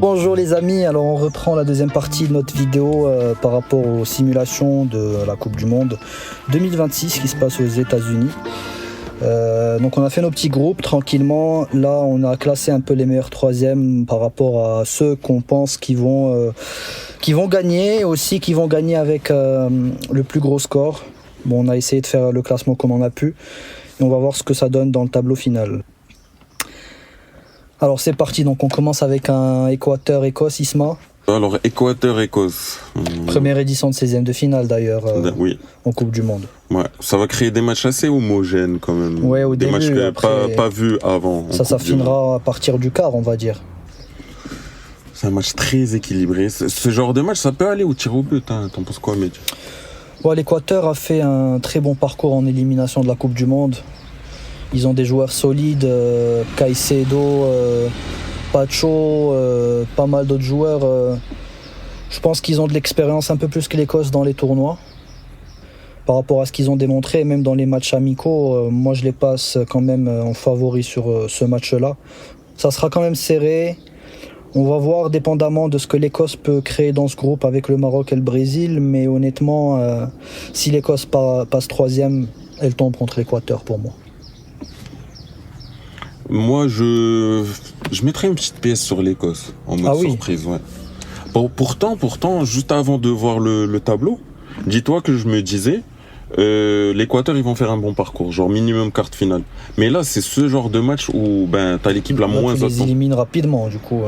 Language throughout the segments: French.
Bonjour les amis, alors on reprend la deuxième partie de notre vidéo par rapport aux simulations de la Coupe du Monde 2026 qui se passe aux États-Unis. Donc on a fait nos petits groupes tranquillement. Là on a classé un peu les meilleurs troisièmes par rapport à ceux qu'on pense qui vont gagner, aussi qui vont gagner avec le plus gros score. Bon, on a essayé de faire le classement comme on a pu et on va voir ce que ça donne dans le tableau final. Alors c'est parti, donc on commence avec un Équateur-Écosse, Isma. Alors Équateur-Écosse. Première édition de 16e de finale d'ailleurs Oui. en Coupe du Monde. Ouais, ça va créer des matchs assez homogènes quand même. Ouais, au des début, matchs que après, pas vus avant. Ça finira à partir du quart, on va dire. C'est un match très équilibré. Ce genre de match, ça peut aller au tir au but. Hein. T'en penses quoi, mec? Ouais, l'Équateur a fait un très bon parcours en élimination de la Coupe du Monde. Ils ont des joueurs solides, Caicedo, Pacho, pas mal d'autres joueurs. Je pense qu'ils ont de l'expérience un peu plus que l'Écosse dans les tournois. Par rapport à ce qu'ils ont démontré, même dans les matchs amicaux, moi je les passe quand même en favori sur ce match-là. Ça sera quand même serré. On va voir dépendamment de ce que l'Écosse peut créer dans ce groupe avec le Maroc et le Brésil. Mais honnêtement, si l'Écosse passe troisième, elle tombe contre l'Équateur pour moi. Moi, je mettrais une petite pièce sur l'Écosse, en mode surprise. Ouais. Bon, pourtant, juste avant de voir le tableau, dis-toi que je me disais, l'Équateur, ils vont faire un bon parcours, genre minimum quart de finale. Mais là, c'est ce genre de match où t'as l'équipe la moins attendue. Tu les élimines rapidement, du coup.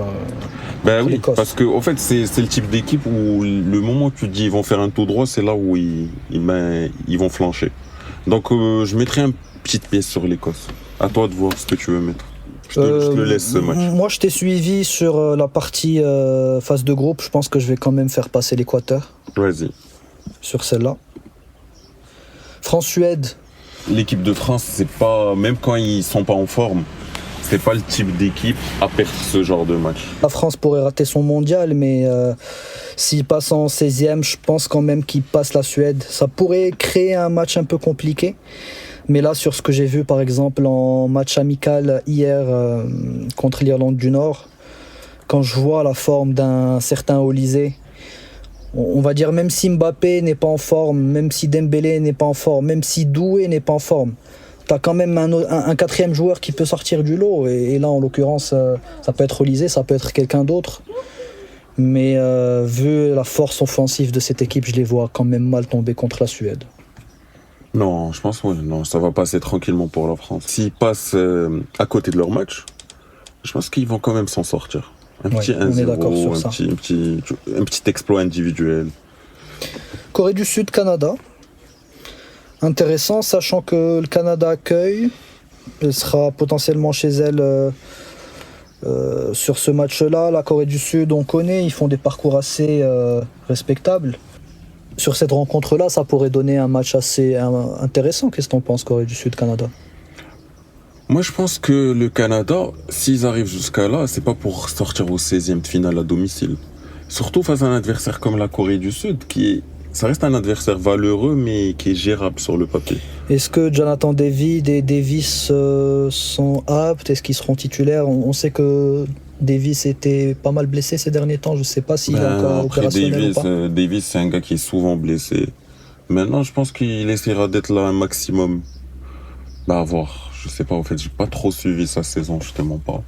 Oui, parce que en fait, c'est le type d'équipe où le moment où tu te dis ils vont faire un tout droit, c'est là où ils vont flancher. Donc, je mettrais une petite pièce sur l'Écosse. À toi de voir ce que tu veux mettre. Je te le laisse ce match. Moi, je t'ai suivi sur la partie phase de groupe. Je pense que je vais quand même faire passer l'Équateur. Vas-y. Sur celle-là. France-Suède. L'équipe de France, c'est pas, même quand ils sont pas en forme, c'est pas le type d'équipe à perdre ce genre de match. La France pourrait rater son mondial, mais s'il passe en 16e, je pense quand même qu'il passe la Suède. Ça pourrait créer un match un peu compliqué. Mais là, sur ce que j'ai vu, par exemple, en match amical hier contre l'Irlande du Nord, quand je vois la forme d'un certain Olysée, on va dire même si Mbappé n'est pas en forme, même si Dembélé n'est pas en forme, même si Doué n'est pas en forme, t'as quand même un quatrième joueur qui peut sortir du lot. Et là, en l'occurrence, ça peut être Olysée, ça peut être quelqu'un d'autre. Mais vu la force offensive de cette équipe, je les vois quand même mal tomber contre la Suède. Non, je pense non, ça va passer tranquillement pour la France. S'ils passent à côté de leur match, je pense qu'ils vont quand même s'en sortir. Un petit 1-0, un petit exploit individuel. Corée du Sud, Canada. Intéressant, sachant que le Canada accueille. Elle sera potentiellement chez elle sur ce match-là. La Corée du Sud, on connaît, ils font des parcours assez respectables. Sur cette rencontre-là, ça pourrait donner un match assez intéressant. Qu'est-ce que t'en penses, Corée du Sud-Canada? Moi, je pense que le Canada, s'ils arrivent jusqu'à là, c'est pas pour sortir au 16e de finale à domicile. Surtout face à un adversaire comme la Corée du Sud, ça reste un adversaire valeureux, mais qui est gérable sur le papier. Est-ce que Jonathan David et Davis sont aptes? Est-ce qu'ils seront titulaires? On sait que Davis était pas mal blessé ces derniers temps. Je sais pas s'il est encore opérationnel ou pas. Davis, c'est un gars qui est souvent blessé. Maintenant, je pense qu'il essaiera d'être là un maximum. À voir. Je sais pas, en fait, j'ai pas trop suivi sa saison, je te mens pas.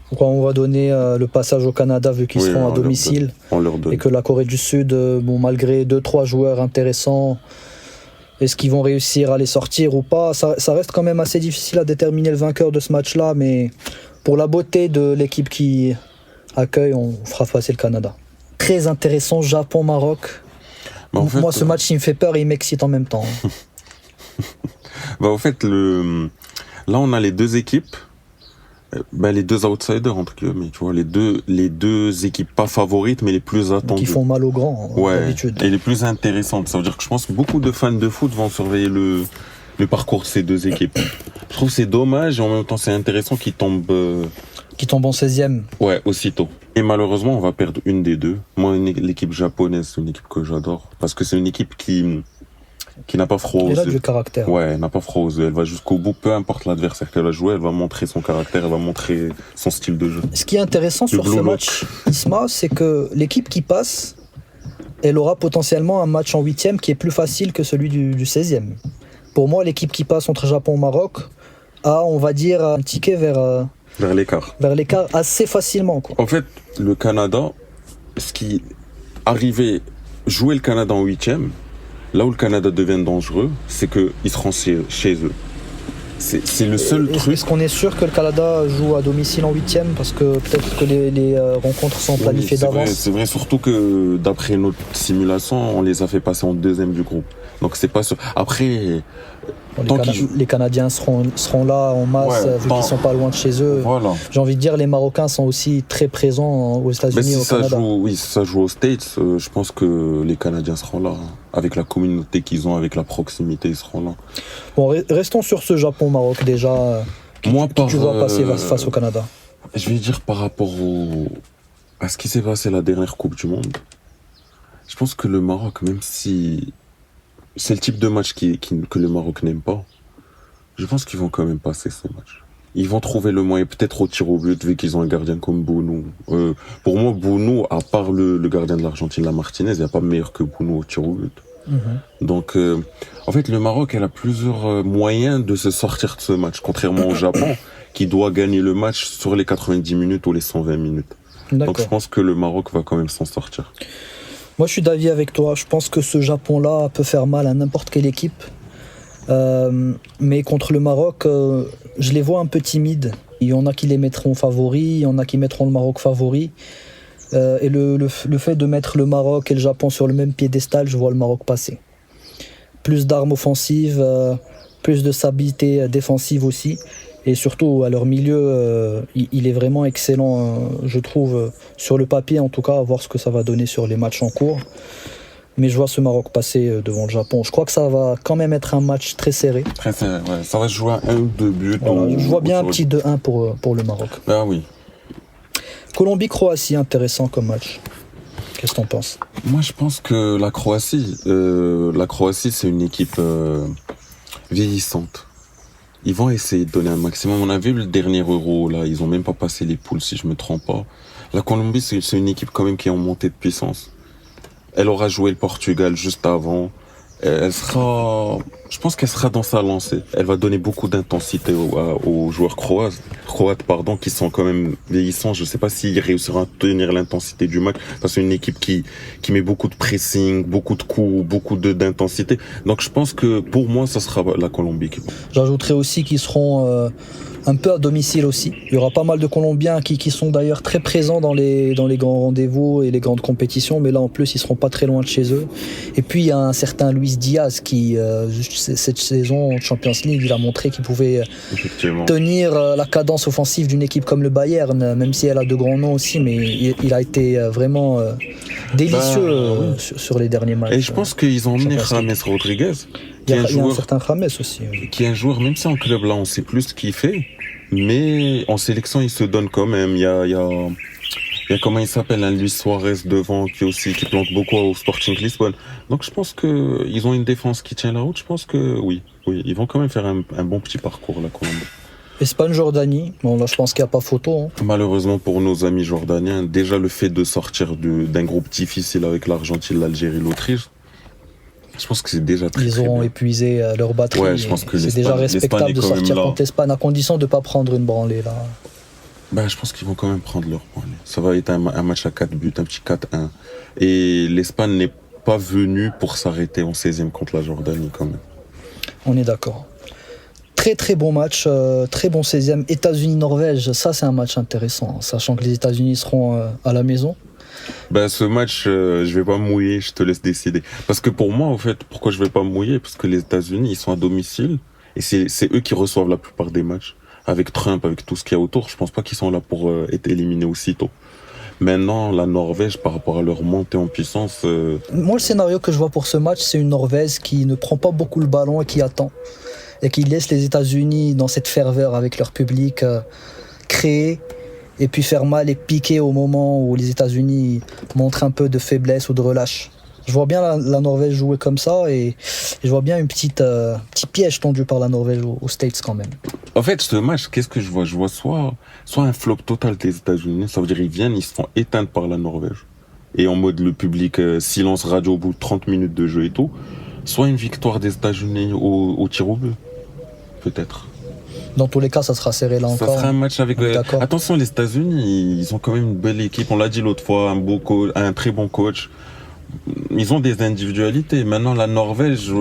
Pourquoi on va donner le passage au Canada vu qu'ils seront à domicile on leur donne. Et que la Corée du Sud, malgré 2-3 joueurs intéressants, est-ce qu'ils vont réussir à les sortir ou pas? Ça reste quand même assez difficile à déterminer le vainqueur de ce match-là, mais pour la beauté de l'équipe qui accueille, on fera passer le Canada. Très intéressant, Japon-Maroc. Moi, ce match, il me fait peur et il m'excite en même temps. En fait, là, on a les deux équipes, les deux outsiders, entre guillemets, tu vois, les deux équipes pas favorites, mais les plus attendues. Qui font mal aux grands, d'habitude. Et les plus intéressantes. Ça veut dire que je pense que beaucoup de fans de foot vont surveiller le parcours de ces deux équipes. Je trouve que c'est dommage et en même temps, c'est intéressant qu'ils tombent... Qui tombent en 16e. Ouais, aussitôt. Et malheureusement, on va perdre une des deux. Moi, l'équipe japonaise, c'est une équipe que j'adore. Parce que c'est une équipe qui qui n'a pas froid aux Elle a yeux. du caractère. Ouais, elle n'a pas froid aux yeux. Elle va jusqu'au bout, peu importe l'adversaire qu'elle va jouer, elle va montrer son caractère, elle va montrer son style de jeu. Ce qui est intéressant sur ce match, Isma, c'est que l'équipe qui passe, elle aura potentiellement un match en 8e qui est plus facile que celui du 16e. Pour moi, l'équipe qui passe entre Japon et Maroc a, on va dire, un ticket vers l'écart. Vers l'écart assez facilement, quoi. En fait, le Canada, ce qui arrivait, jouer le Canada en 8e, là où le Canada devient dangereux, c'est qu'ils seront chez eux. C'est le seul truc. Est-ce qu'on est sûr que le Canada joue à domicile en 8e? Parce que peut-être que les rencontres sont planifiées d'avance. C'est vrai, surtout que d'après notre simulation, on les a fait passer en 2e du groupe. Donc c'est pas sûr. Après, les Canadiens seront là en masse, vu qu'ils sont pas loin de chez eux. Voilà. J'ai envie de dire, les Marocains sont aussi très présents aux États-Unis et au Canada. Si ça joue aux States, je pense que les Canadiens seront là. Avec la communauté qu'ils ont, avec la proximité, ils seront là. Bon, restons sur ce Japon-Maroc déjà. Tu vois passer face au Canada? Je vais dire par rapport à ce qui s'est passé la dernière Coupe du Monde. Je pense que le Maroc, même si c'est le type de match que le Maroc n'aime pas, je pense qu'ils vont quand même passer ce match. Ils vont trouver le moyen, peut-être au tir au but, vu qu'ils ont un gardien comme Bounou. Pour moi, Bounou, à part le gardien de l'Argentine, la Martinez, il n'y a pas meilleur que Bounou au tir au but. Donc, en fait, le Maroc, elle a plusieurs moyens de se sortir de ce match, contrairement au Japon, qui doit gagner le match sur les 90 minutes ou les 120 minutes. Donc, je pense que le Maroc va quand même s'en sortir. Moi, je suis d'avis avec toi. Je pense que ce Japon-là peut faire mal à n'importe quelle équipe. Mais contre le Maroc, je les vois un peu timides. Il y en a qui les mettront favoris, il y en a qui mettront le Maroc favori. Et le fait de mettre le Maroc et le Japon sur le même piédestal, je vois le Maroc passer. Plus d'armes offensives, plus de stabilité défensive aussi. Et surtout, à leur milieu, il est vraiment excellent, je trouve, sur le papier en tout cas, à voir ce que ça va donner sur les matchs en cours. Mais je vois ce Maroc passer devant le Japon. Je crois que ça va quand même être un match très serré. Très serré, ouais. Ça va se jouer à 1 ou 2 buts. Voilà, je vois bien un petit 2-1 pour le Maroc. Ah oui. Colombie-Croatie, intéressant comme match. Qu'est-ce que t'en penses? Moi, je pense que la Croatie, c'est une équipe vieillissante. Ils vont essayer de donner un maximum. On a vu le dernier Euro, là, ils ont même pas passé les poules, si je me trompe pas. La Colombie, c'est une équipe quand même qui est en montée de puissance. Elle aura joué le Portugal juste avant. Je pense qu'elle sera dans sa lancée. Elle va donner beaucoup d'intensité aux joueurs croates, qui sont quand même vieillissants. Je sais pas s'ils réussiront à tenir l'intensité du match. Parce que c'est une équipe qui met beaucoup de pressing, beaucoup de coups, beaucoup d'intensité. Donc je pense que pour moi, ça sera la Colombie. J'ajouterais aussi qu'ils seront un peu à domicile aussi. Il y aura pas mal de Colombiens qui sont d'ailleurs très présents dans les grands rendez-vous et les grandes compétitions, mais là en plus ils seront pas très loin de chez eux. Et puis il y a un certain Luis Diaz qui cette saison en Champions League, il a montré qu'il pouvait tenir la cadence offensive d'une équipe comme le Bayern, même si elle a de grands noms aussi, mais il a été vraiment délicieux sur les derniers matchs. Et je pense qu'ils ont emmené James Rodriguez. Il y a un certain James aussi. Qui est un joueur, même si en club là on sait plus ce qu'il fait, mais en sélection il se donne quand même. Il y a comment il s'appelle, un Luis Suarez devant qui plante beaucoup au Sporting Lisbonne. Donc je pense que ils ont une défense qui tient la route. Je pense que oui, ils vont quand même faire un bon petit parcours la Colombie. Espagne-Jordanie, bon là je pense qu'il n'y a pas photo. Hein. Malheureusement pour nos amis jordaniens, déjà le fait de sortir d'un groupe difficile avec l'Argentine, l'Algérie, l'Autriche, je pense que c'est déjà très Ils auront épuisé leur batterie. Ouais, je pense que c'est déjà respectable de sortir contre l'Espagne, à condition de ne pas prendre une branlée là. Je pense qu'ils vont quand même prendre leur branlée. Ça va être un match à 4 buts, un petit 4-1. Et l'Espagne n'est pas venue pour s'arrêter en 16e contre la Jordanie quand même. On est d'accord. Très très bon match, très bon 16e. États-Unis-Norvège, ça c'est un match intéressant, sachant que les États-Unis seront à la maison. Ce match, je vais pas mouiller, je te laisse décider. Parce que pour moi, en fait, pourquoi je vais pas mouiller? Parce que les États-Unis, ils sont à domicile et c'est eux qui reçoivent la plupart des matchs. Avec Trump, avec tout ce qu'il y a autour, je pense pas qu'ils sont là pour être éliminés aussitôt. Maintenant, la Norvège, par rapport à leur montée en puissance... Moi, le scénario que je vois pour ce match, c'est une Norvège qui ne prend pas beaucoup le ballon et qui attend. Et qui laisse les États-Unis dans cette ferveur avec leur public créer et puis faire mal et piquer au moment où les États-Unis montrent un peu de faiblesse ou de relâche. Je vois bien la Norvège jouer comme ça et je vois bien un petit piège tendu par la Norvège aux States quand même. En fait, ce match, qu'est-ce que je vois? Je vois soit un flop total des États-Unis, ça veut dire ils viennent, ils se font éteindre par la Norvège. Et en mode le public, silence radio au bout de 30 minutes de jeu et tout. Soit une victoire des États-Unis au tir au but. Peut-être. Dans tous les cas, ça sera serré là encore. Ça sera un match avec... Attention, les États-Unis, ils ont quand même une belle équipe. On l'a dit l'autre fois, un très bon coach. Ils ont des individualités. Maintenant, la Norvège,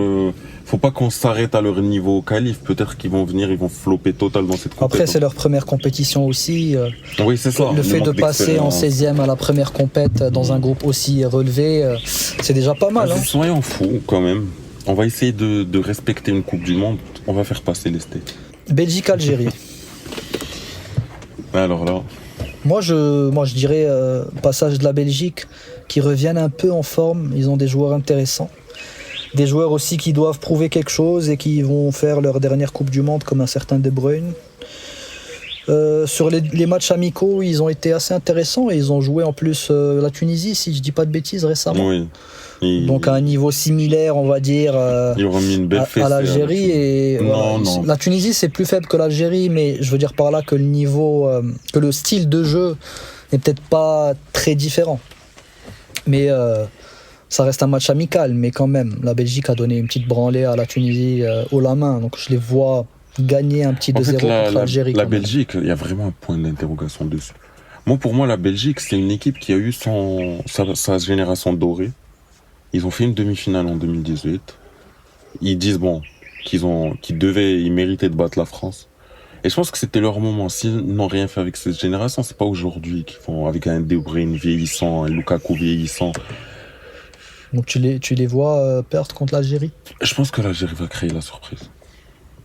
faut pas qu'on s'arrête à leur niveau au qualif. Peut-être qu'ils vont venir, ils vont flopper totalement cette compétition. Après, c'est leur première compétition aussi. Oui, c'est ça. Le fait de passer en 16e à la première compète dans un groupe aussi relevé, c'est déjà pas mal. Soyons fous quand même. On va essayer de respecter une Coupe du Monde. On va faire passer les States. Belgique-Algérie. Alors là... Moi, je dirais passage de la Belgique qui reviennent un peu en forme. Ils ont des joueurs intéressants. Des joueurs aussi qui doivent prouver quelque chose et qui vont faire leur dernière Coupe du Monde comme un certain De Bruyne. Sur les matchs amicaux, ils ont été assez intéressants et ils ont joué en plus la Tunisie, si je dis pas de bêtises, récemment. Oui. Donc à un niveau similaire, on va dire, ils auront mis une belle fesse à l'Algérie. Et, non. La Tunisie, c'est plus faible que l'Algérie, mais je veux dire par là que le niveau, que le style de jeu n'est peut-être pas très différent. Mais ça reste un match amical, mais quand même, la Belgique a donné une petite branlée à la Tunisie haut la main. Donc je les vois gagner un petit 2-0 contre l'Algérie. La Belgique, il y a vraiment un point d'interrogation dessus. Pour moi, la Belgique, c'est une équipe qui a eu sa génération dorée. Ils ont fait une demi-finale en 2018. Ils disent qu'ils méritaient de battre la France. Et je pense que c'était leur moment. S'ils n'ont rien fait avec cette génération, c'est pas aujourd'hui qu'ils font avec un De Bruyne vieillissant, un Lukaku vieillissant. Donc tu les vois perdre contre l'Algérie? Je pense que l'Algérie va créer la surprise.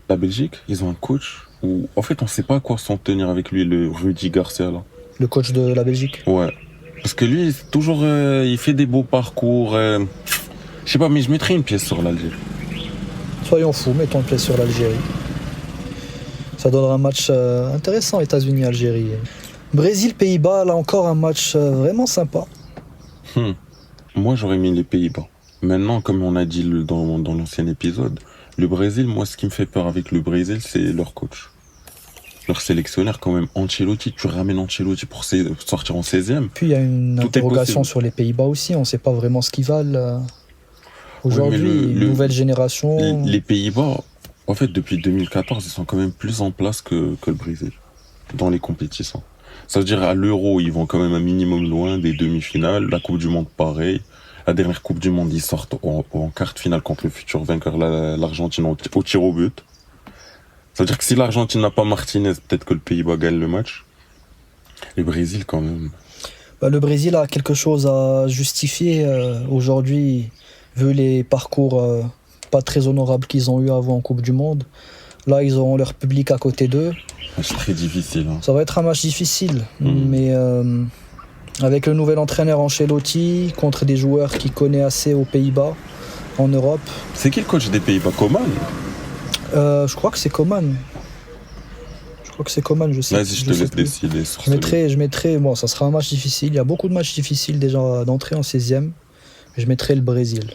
La Belgique, ils ont un coach où, en fait, on sait pas à quoi s'en tenir avec lui, le Rudy Garcia là. Le coach de la Belgique? Ouais. Parce que lui, toujours, il fait des beaux parcours. Je sais pas, mais je mettrais une pièce sur l'Algérie. Soyons fous, mettons une pièce sur l'Algérie. Ça donnera un match intéressant, États-Unis-Algérie. Brésil-Pays-Bas, là encore un match vraiment sympa. Moi, j'aurais mis les Pays-Bas. Maintenant, comme on a dit dans l'ancien épisode, le Brésil, moi, ce qui me fait peur avec le Brésil, c'est leur coach. Leur sélectionneur, quand même, Ancelotti, tu ramènes Ancelotti pour sortir en 16e. Puis il y a une interrogation sur les Pays-Bas aussi, on ne sait pas vraiment ce qu'ils valent. Aujourd'hui, nouvelle génération. Les Pays-Bas, en fait, depuis 2014, ils sont quand même plus en place que le Brésil, dans les compétitions. Ça veut dire, à l'Euro, ils vont quand même un minimum loin des demi-finales. La Coupe du Monde, pareil. La dernière Coupe du Monde, ils sortent en quart de finale contre le futur vainqueur, l'Argentine, au tir au but. Ça veut dire que si l'Argentine n'a pas Martinez, peut-être que le Pays-Bas gagne le match. Le Brésil, quand même. Le Brésil a quelque chose à justifier aujourd'hui, vu les parcours pas très honorables qu'ils ont eu avant en Coupe du Monde. Là, ils auront leur public à côté d'eux. C'est très difficile. Ça va être un match difficile, mais avec le nouvel entraîneur Ancelotti, contre des joueurs qu'il connaît assez aux Pays-Bas, en Europe. C'est qui le coach des Pays-Bas, Koeman? Je crois que c'est Koeman. Je sais. Vas-y, je te laisse décider sur je mettrai, bon, ça sera un match difficile. Il y a beaucoup de matchs difficiles déjà d'entrer en 16e. Je mettrai le Brésil.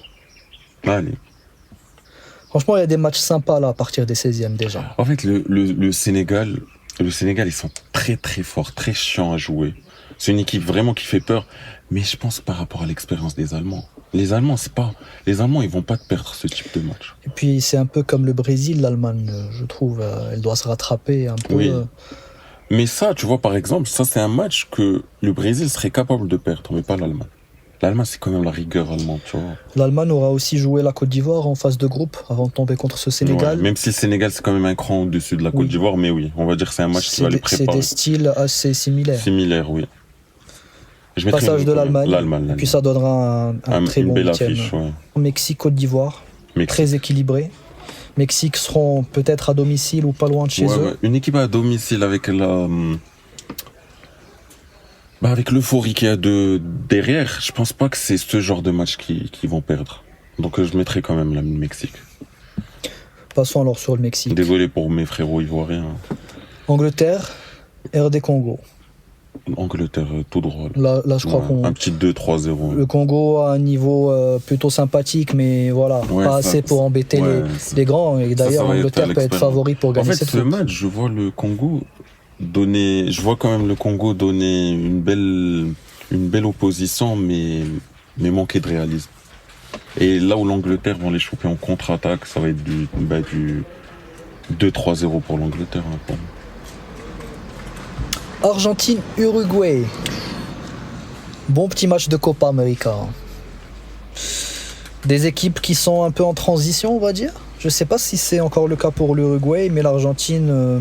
Allez. Franchement, il y a des matchs sympas là à partir des 16e déjà. En fait, le Sénégal, ils sont très très forts, très chiants à jouer. C'est une équipe vraiment qui fait peur. Mais je pense par rapport à l'expérience des Allemands. Les Allemands, ils vont pas te perdre ce type de match. Et puis c'est un peu comme le Brésil, l'Allemagne, je trouve. Elle doit se rattraper un peu. Oui. Mais ça, tu vois, par exemple, ça c'est un match que le Brésil serait capable de perdre, mais pas l'Allemagne. L'Allemagne, c'est quand même la rigueur allemande, tu vois. L'Allemagne aura aussi joué la Côte d'Ivoire en phase de groupe avant de tomber contre ce Sénégal. Ouais, même si le Sénégal, c'est quand même un cran au-dessus de la Côte d'Ivoire, mais oui, on va dire que c'est un match qui va les préparer. C'est des styles assez similaires. Similaires, oui. Passage de l'Allemagne. Et puis ça donnera un très bon huitième. Ouais. Mexique, Côte d'Ivoire, très équilibré. Mexique seront peut-être à domicile ou pas loin de chez eux. Ouais. Une équipe à domicile avec avec l'euphorie qu'il y a derrière, je pense pas que c'est ce genre de match qui vont perdre. Donc je mettrai quand même le Mexique. Passons alors sur le Mexique. Désolé pour mes frérots ivoiriens. Angleterre, RD Congo. Angleterre, tout droit. Là, je crois qu'on... Un petit 2-3-0. Le Congo a un niveau plutôt sympathique, mais voilà, pas assez pour embêter les grands. Et d'ailleurs, l'Angleterre peut être favori pour gagner cette ce match, je vois le Congo donner une belle opposition, mais manquer de réalisme. Et là où l'Angleterre vont les choper en contre-attaque, ça va être du 2-3-0 pour l'Angleterre. Hein, Argentine-Uruguay. Bon petit match de Copa América. Des équipes qui sont un peu en transition, on va dire. Je sais pas si c'est encore le cas pour l'Uruguay, mais l'Argentine...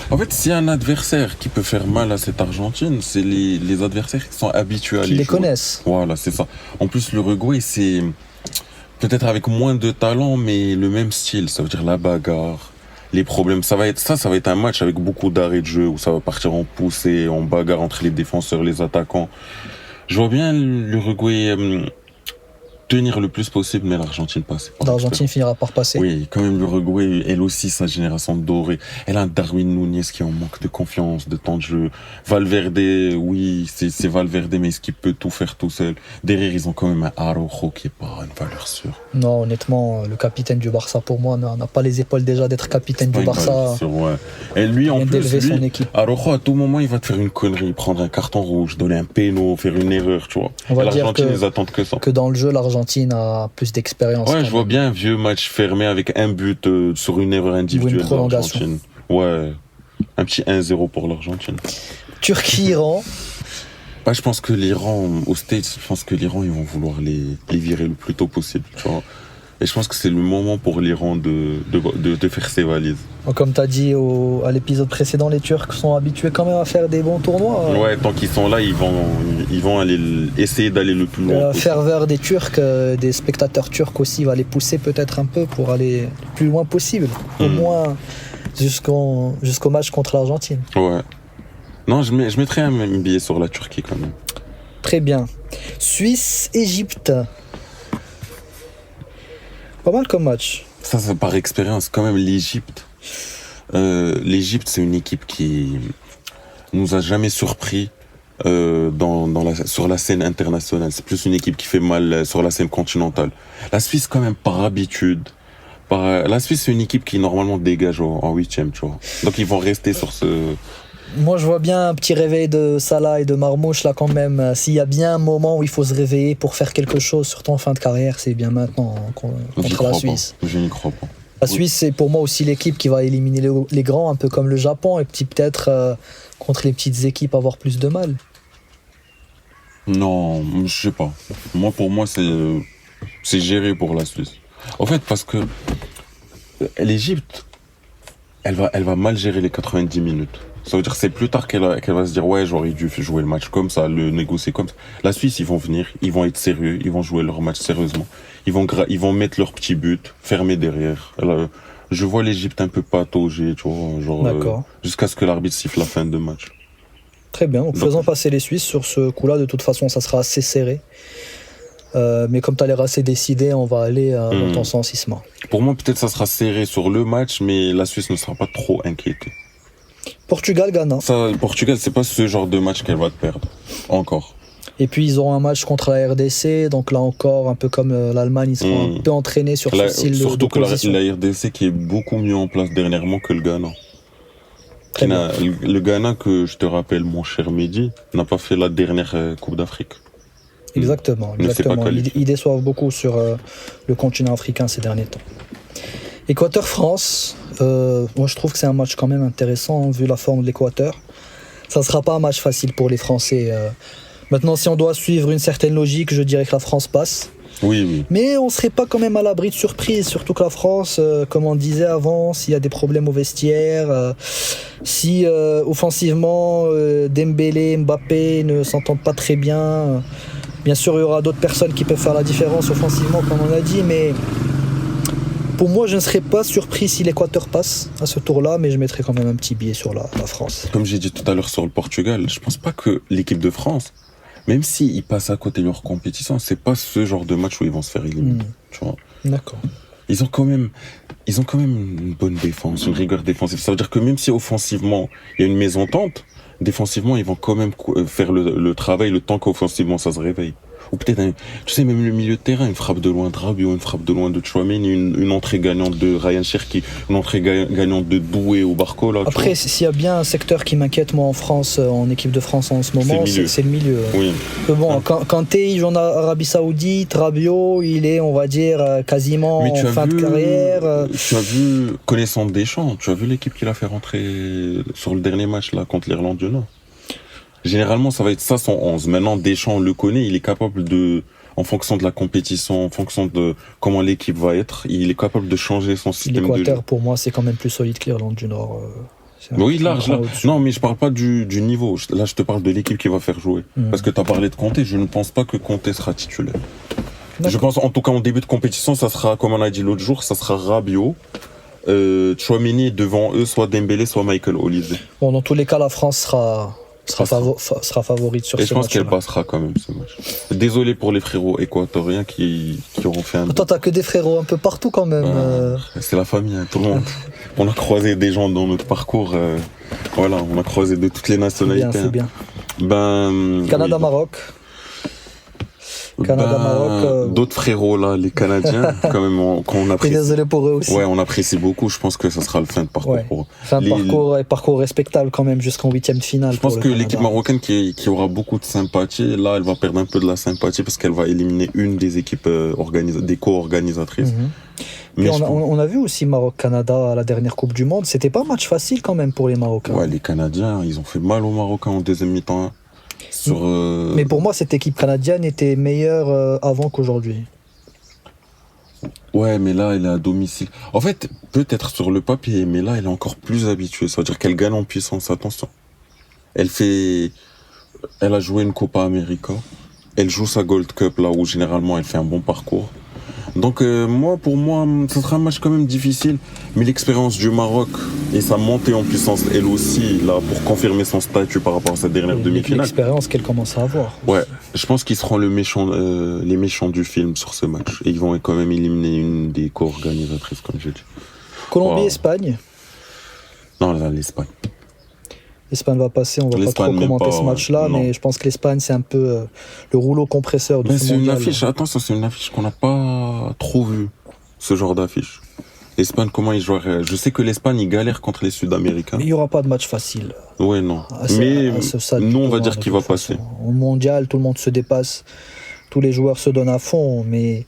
En fait, s'il y a un adversaire qui peut faire mal à cette Argentine, c'est les adversaires qui sont habitués à les jouer. Qui les connaissent. Voilà, c'est ça. En plus, l'Uruguay, c'est peut-être avec moins de talent, mais le même style. Ça veut dire la bagarre, les problèmes. Ça va être un match avec beaucoup d'arrêts de jeu, où ça va partir en poussée, en bagarre entre les défenseurs, les attaquants. Je vois bien l'Uruguay tenir le plus possible, mais l'Argentine passe. L'Argentine finira par passer. Oui, quand même l'Uruguay, elle aussi, sa génération dorée. Elle a un Darwin Núñez qui en manque de confiance, de temps de jeu. Valverde, oui, c'est Valverde, mais est-ce qu'il peut tout faire tout seul? Derrière, ils ont quand même un Araujo qui est pas une valeur sûre. Non, honnêtement, le capitaine du Barça, pour moi, n'a pas les épaules déjà d'être capitaine du Barça. Ouais. Et lui, en plus, son équipe. Araujo, à tout moment, il va te faire une connerie, prendre un carton rouge, donner un péno, faire une erreur, tu vois. On va dire ils attendent que ça. Que dans le jeu, l'Argentine a plus d'expérience. Ouais, je vois bien un vieux match fermé avec un but sur une erreur individuelle de l'Argentine. Ouais, un petit 1-0 pour l'Argentine. Turquie-Iran. Je pense que l'Iran, aux States, ils vont vouloir les virer le plus tôt possible, tu vois. Et je pense que c'est le moment pour l'Iran de faire ses valises. Comme tu as dit à l'épisode précédent, les Turcs sont habitués quand même à faire des bons tournois. Ouais, tant qu'ils sont là, ils vont essayer d'aller le plus loin. La ferveur des Turcs, des spectateurs turcs aussi, va les pousser peut-être un peu pour aller le plus loin possible. Au moins jusqu'au match contre l'Argentine. Ouais. Non, je mettrais un billet sur la Turquie quand même. Très bien. Suisse-Égypte. Pas mal comme match. Ça par expérience, quand même, l'Égypte. L'Égypte, c'est une équipe qui nous a jamais surpris sur la scène internationale. C'est plus une équipe qui fait mal sur la scène continentale. La Suisse, quand même, par habitude. La Suisse, c'est une équipe qui normalement dégage en 8e, tu vois. Donc ils vont rester sur ce... Moi, je vois bien un petit réveil de Salah et de Marmouche, là, quand même. S'il y a bien un moment où il faut se réveiller pour faire quelque chose, surtout en fin de carrière, c'est bien maintenant, contre la Suisse. Je n'y crois pas. La Suisse, c'est pour moi aussi l'équipe qui va éliminer les grands, un peu comme le Japon, et peut-être contre les petites équipes avoir plus de mal. Non, je sais pas. Pour moi, c'est géré pour la Suisse. En fait, parce que l'Égypte, elle va mal gérer les 90 minutes. Ça veut dire que c'est plus tard qu'elle va se dire ouais, j'aurais dû jouer le match comme ça, le négocier comme ça. La Suisse, ils vont venir, ils vont être sérieux, ils vont jouer leur match sérieusement. Ils vont mettre leur petit but, fermer derrière. Je vois l'Égypte un peu patauger, tu vois, jusqu'à ce que l'arbitre siffle la fin de match. Très bien, donc faisons passer les Suisses sur ce coup-là. De toute façon, ça sera assez serré. Mais comme tu as l'air assez décidé, on va aller dans ton sens, Isma. Pour moi, peut-être ça sera serré sur le match, mais la Suisse ne sera pas trop inquiétée. Portugal-Ghana. Portugal, c'est pas ce genre de match qu'elle va te perdre. Encore. Et puis ils auront un match contre la RDC, donc là encore, un peu comme l'Allemagne, ils seront un peu entraînés sur ce style de surtout que la RDC qui est beaucoup mieux en place dernièrement que le Ghana. Le Ghana, que je te rappelle, mon cher Mehdi, n'a pas fait la dernière Coupe d'Afrique. Exactement. Ils déçoivent beaucoup sur le continent africain ces derniers temps. Équateur-France, moi je trouve que c'est un match quand même intéressant, vu la forme de l'Équateur. Ça ne sera pas un match facile pour les Français. Maintenant, si on doit suivre une certaine logique, je dirais que la France passe. Oui. Mais on ne serait pas quand même à l'abri de surprise, surtout que la France, comme on disait avant, s'il y a des problèmes au vestiaire, si offensivement Dembélé, Mbappé ne s'entendent pas très bien, bien sûr il y aura d'autres personnes qui peuvent faire la différence offensivement comme on a dit, mais pour moi je ne serais pas surpris si l'Équateur passe à ce tour-là, mais je mettrais quand même un petit billet sur la France. Comme j'ai dit tout à l'heure sur le Portugal, je pense pas que l'équipe de France, même s'ils passent à côté de leur compétition, c'est pas ce genre de match où ils vont se faire éliminer. Tu vois. D'accord. Ils ont quand même une bonne défense, une rigueur défensive. Ça veut dire que même si offensivement il y a une mésentente, défensivement, ils vont quand même faire le travail le temps qu'offensivement ça se réveille. Ou peut-être, tu sais, même le milieu de terrain, une frappe de loin de Rabiot, une frappe de loin de Tchouaméni, une entrée gagnante de Ryan Cherki, une entrée gagnante de Doué ou Barcola. Après, s'il y a bien un secteur qui m'inquiète, moi, en France, en équipe de France en ce moment, c'est le milieu. Oui. Bon, Kanté, il joue en Arabie Saoudite, Rabiot, il est, on va dire, quasiment en fin de carrière. Tu as vu, connaissant Deschamps, tu as vu l'équipe qu'il a fait rentrer sur le dernier match là contre l'Irlande du Nord. Généralement, ça va être ça son 11. Maintenant, Deschamps le connaît, il est capable de, en fonction de la compétition, en fonction de comment l'équipe va être, il est capable de changer son système de jeu. L'Équateur, pour moi, c'est quand même plus solide que l'Irlande du Nord. Oui, large. Non, mais je parle pas du niveau. Là, je te parle de l'équipe qui va faire jouer. Parce que tu as parlé de Kanté, je ne pense pas que Kanté sera titulaire. Je pense, en tout cas, en début de compétition, ça sera, comme on a dit l'autre jour, ça sera Rabiot. Tchouaméni devant eux, soit Dembélé, soit Michael Olise. Bon, dans tous les cas, la France sera favorite sur ce match. Et je pense qu'elle passera quand même ce match. Désolé pour les frérots équatoriens qui auront fait un... Toi, t'as que des frérots un peu partout quand même. C'est la famille, hein, tout le monde. On a croisé des gens dans notre parcours. Voilà, on a croisé de toutes les nationalités. C'est bien. Canada-Maroc. Canada-Maroc. D'autres frérots là, les Canadiens, quand même, qu'on apprécie. Désolé pour eux aussi. Ouais, on apprécie beaucoup. Je pense que ça sera le fin de parcours pour eux. Fin de parcours respectable quand même jusqu'en 8e de finale. Je pense que l'équipe marocaine qui aura beaucoup de sympathie, là, elle va perdre un peu de la sympathie parce qu'elle va éliminer une des équipes des co-organisatrices. Mais on a vu aussi Maroc-Canada à la dernière Coupe du Monde. C'était pas un match facile quand même pour les Marocains. Ouais, les Canadiens, ils ont fait mal aux Marocains en deuxième mi-temps. Mais pour moi, cette équipe canadienne était meilleure avant qu'aujourd'hui. Ouais, mais là, elle est à domicile. En fait, peut-être sur le papier, mais là, elle est encore plus habituée. Ça veut dire qu'elle gagne en puissance. Attention. Elle a joué une Copa América. Elle joue sa Gold Cup, là où généralement elle fait un bon parcours. Donc pour moi, ce sera un match quand même difficile. Mais l'expérience du Maroc et sa montée en puissance, elle aussi, là, pour confirmer son statut par rapport à sa dernière demi-finale. L'expérience qu'elle commence à avoir. Ouais, je pense qu'ils seront les méchants du film sur ce match. Et ils vont quand même éliminer une des co-organisatrices, comme j'ai dit. Colombie-Espagne. Non, là, l'Espagne. L'Espagne va passer, on va pas trop commenter ce match-là, mais je pense que l'Espagne, c'est un peu le rouleau compresseur de ce mondial. C'est une affiche, attention, c'est une affiche qu'on n'a pas trop vue, ce genre d'affiche. L'Espagne, comment ils joueraient? Je sais que l'Espagne, ils galèrent contre les Sud-Américains. Il n'y aura pas de match facile. Ouais, non. Mais nous, on va dire qu'il va passer. Au mondial, tout le monde se dépasse. Tous les joueurs se donnent à fond, mais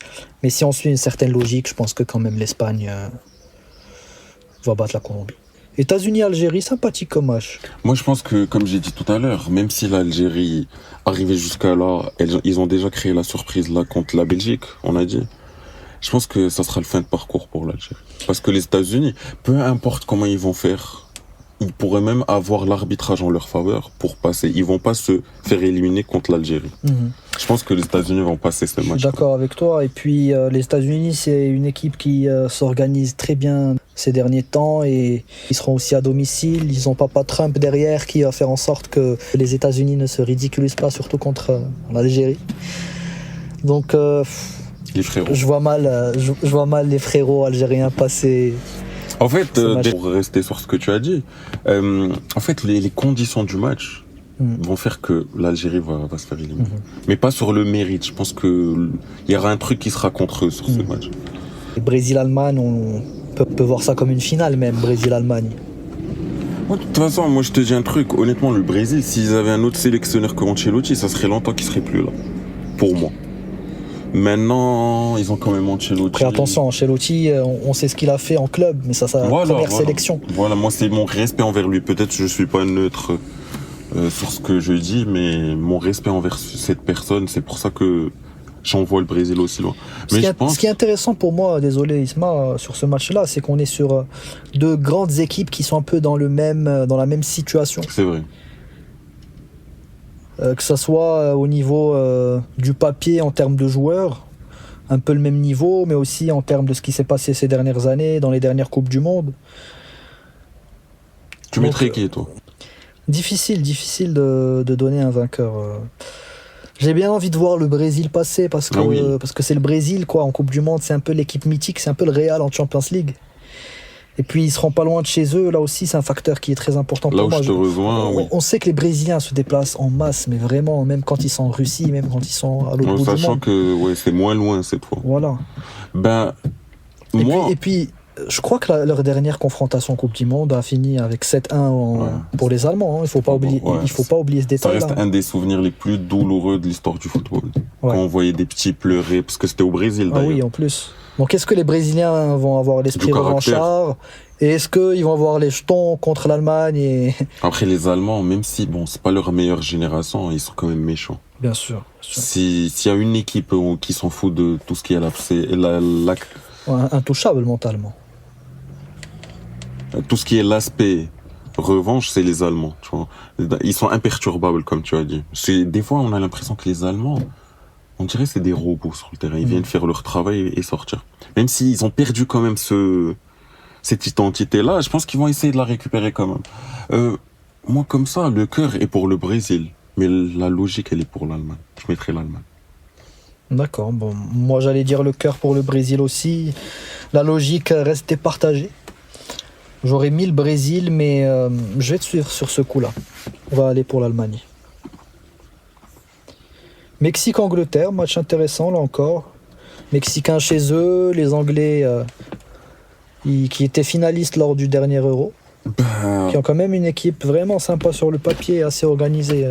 si on suit une certaine logique, je pense que quand même l'Espagne va battre la Colombie. États-Unis-Algérie, sympathique comme match. Moi, je pense que, comme j'ai dit tout à l'heure, même si l'Algérie arrivait jusqu'à là, ils ont déjà créé la surprise là contre la Belgique, on a dit. Je pense que ça sera le fin de parcours pour l'Algérie. Parce que les États-Unis, peu importe comment ils vont faire, ils pourraient même avoir l'arbitrage en leur faveur pour passer. Ils vont pas se faire éliminer contre l'Algérie. Je pense que les États-Unis vont passer ce match. Je suis d'accord avec toi. Et puis, les États-Unis, c'est une équipe qui s'organise très bien ces derniers temps et ils seront aussi à domicile. Ils n'ont pas Trump derrière qui va faire en sorte que les États-Unis ne se ridiculisent pas, surtout contre l'Algérie. Donc, les frérots. Je vois mal les frérots algériens passer. En fait, pour rester sur ce que tu as dit, en fait, les conditions du match vont faire que l'Algérie va se faire éliminer. Mais pas sur le mérite. Je pense qu'il y aura un truc qui sera contre eux sur ce match. Brésil-Allemagne, on peut voir ça comme une finale même, Brésil-Allemagne. De toute façon, moi je te dis un truc, honnêtement, le Brésil, s'ils avaient un autre sélectionneur que Ancelotti, ça serait longtemps qu'il serait plus là. Pour moi. Maintenant, ils ont quand même Ancelotti. Après, attention, Ancelotti, on sait ce qu'il a fait en club, mais ça, sa première sélection. Voilà, moi, c'est mon respect envers lui. Peut-être que je suis pas neutre sur ce que je dis, mais mon respect envers cette personne, c'est pour ça que j'envoie le Brésil aussi loin. Mais ce qui est intéressant pour moi, désolé Isma, sur ce match-là, c'est qu'on est sur deux grandes équipes qui sont un peu dans la même situation. C'est vrai. Que ça soit au niveau du papier en termes de joueurs, un peu le même niveau, mais aussi en termes de ce qui s'est passé ces dernières années, dans les dernières Coupes du Monde. Tu mettrais qui, toi ? Difficile de donner un vainqueur. J'ai bien envie de voir le Brésil passer parce que c'est le Brésil quoi en Coupe du Monde, c'est un peu l'équipe mythique, c'est un peu le Real en Champions League. Et puis ils seront pas loin de chez eux, là aussi c'est un facteur qui est très important pour là où moi. je te rejoins, oui. On sait que les Brésiliens se déplacent en masse, mais vraiment, même quand ils sont en Russie, même quand ils sont à l'autre bout du monde. Sachant que ouais, c'est moins loin cette fois. Voilà. Ben, et puis, je crois que leur dernière confrontation Coupe du Monde a fini avec 7-1 pour les Allemands. Il faut pas oublier ce détail-là. Ça reste un des souvenirs les plus douloureux de l'histoire du football. Quand on voyait des petits pleurer, parce que c'était au Brésil d'ailleurs. Ah oui, en plus. Donc est-ce que les Brésiliens vont avoir l'esprit revanchard? Et est-ce qu'ils vont avoir les jetons contre l'Allemagne Après les Allemands, même si bon, c'est pas leur meilleure génération, ils sont quand même méchants. Bien sûr. S'il y a une équipe qui s'en fout de tout ce qui est intouchable mentalement. Tout ce qui est l'aspect revanche, c'est les Allemands. Tu vois. Ils sont imperturbables, comme tu as dit. Des fois, on a l'impression que les Allemands, on dirait que c'est des robots sur le terrain. Ils viennent faire leur travail et sortir. Même s'ils ont perdu quand même cette identité-là, je pense qu'ils vont essayer de la récupérer quand même. Moi, comme ça, le cœur est pour le Brésil, mais la logique, elle est pour l'Allemagne. Je mettrai l'Allemagne. D'accord. Bon, moi, j'allais dire le cœur pour le Brésil aussi. La logique restait partagée. J'aurais mis le Brésil, mais je vais te suivre sur ce coup-là. On va aller pour l'Allemagne. Mexique-Angleterre, match intéressant là encore. Mexicains chez eux, les Anglais qui étaient finalistes lors du dernier Euro. Qui ont quand même une équipe vraiment sympa sur le papier, assez organisée.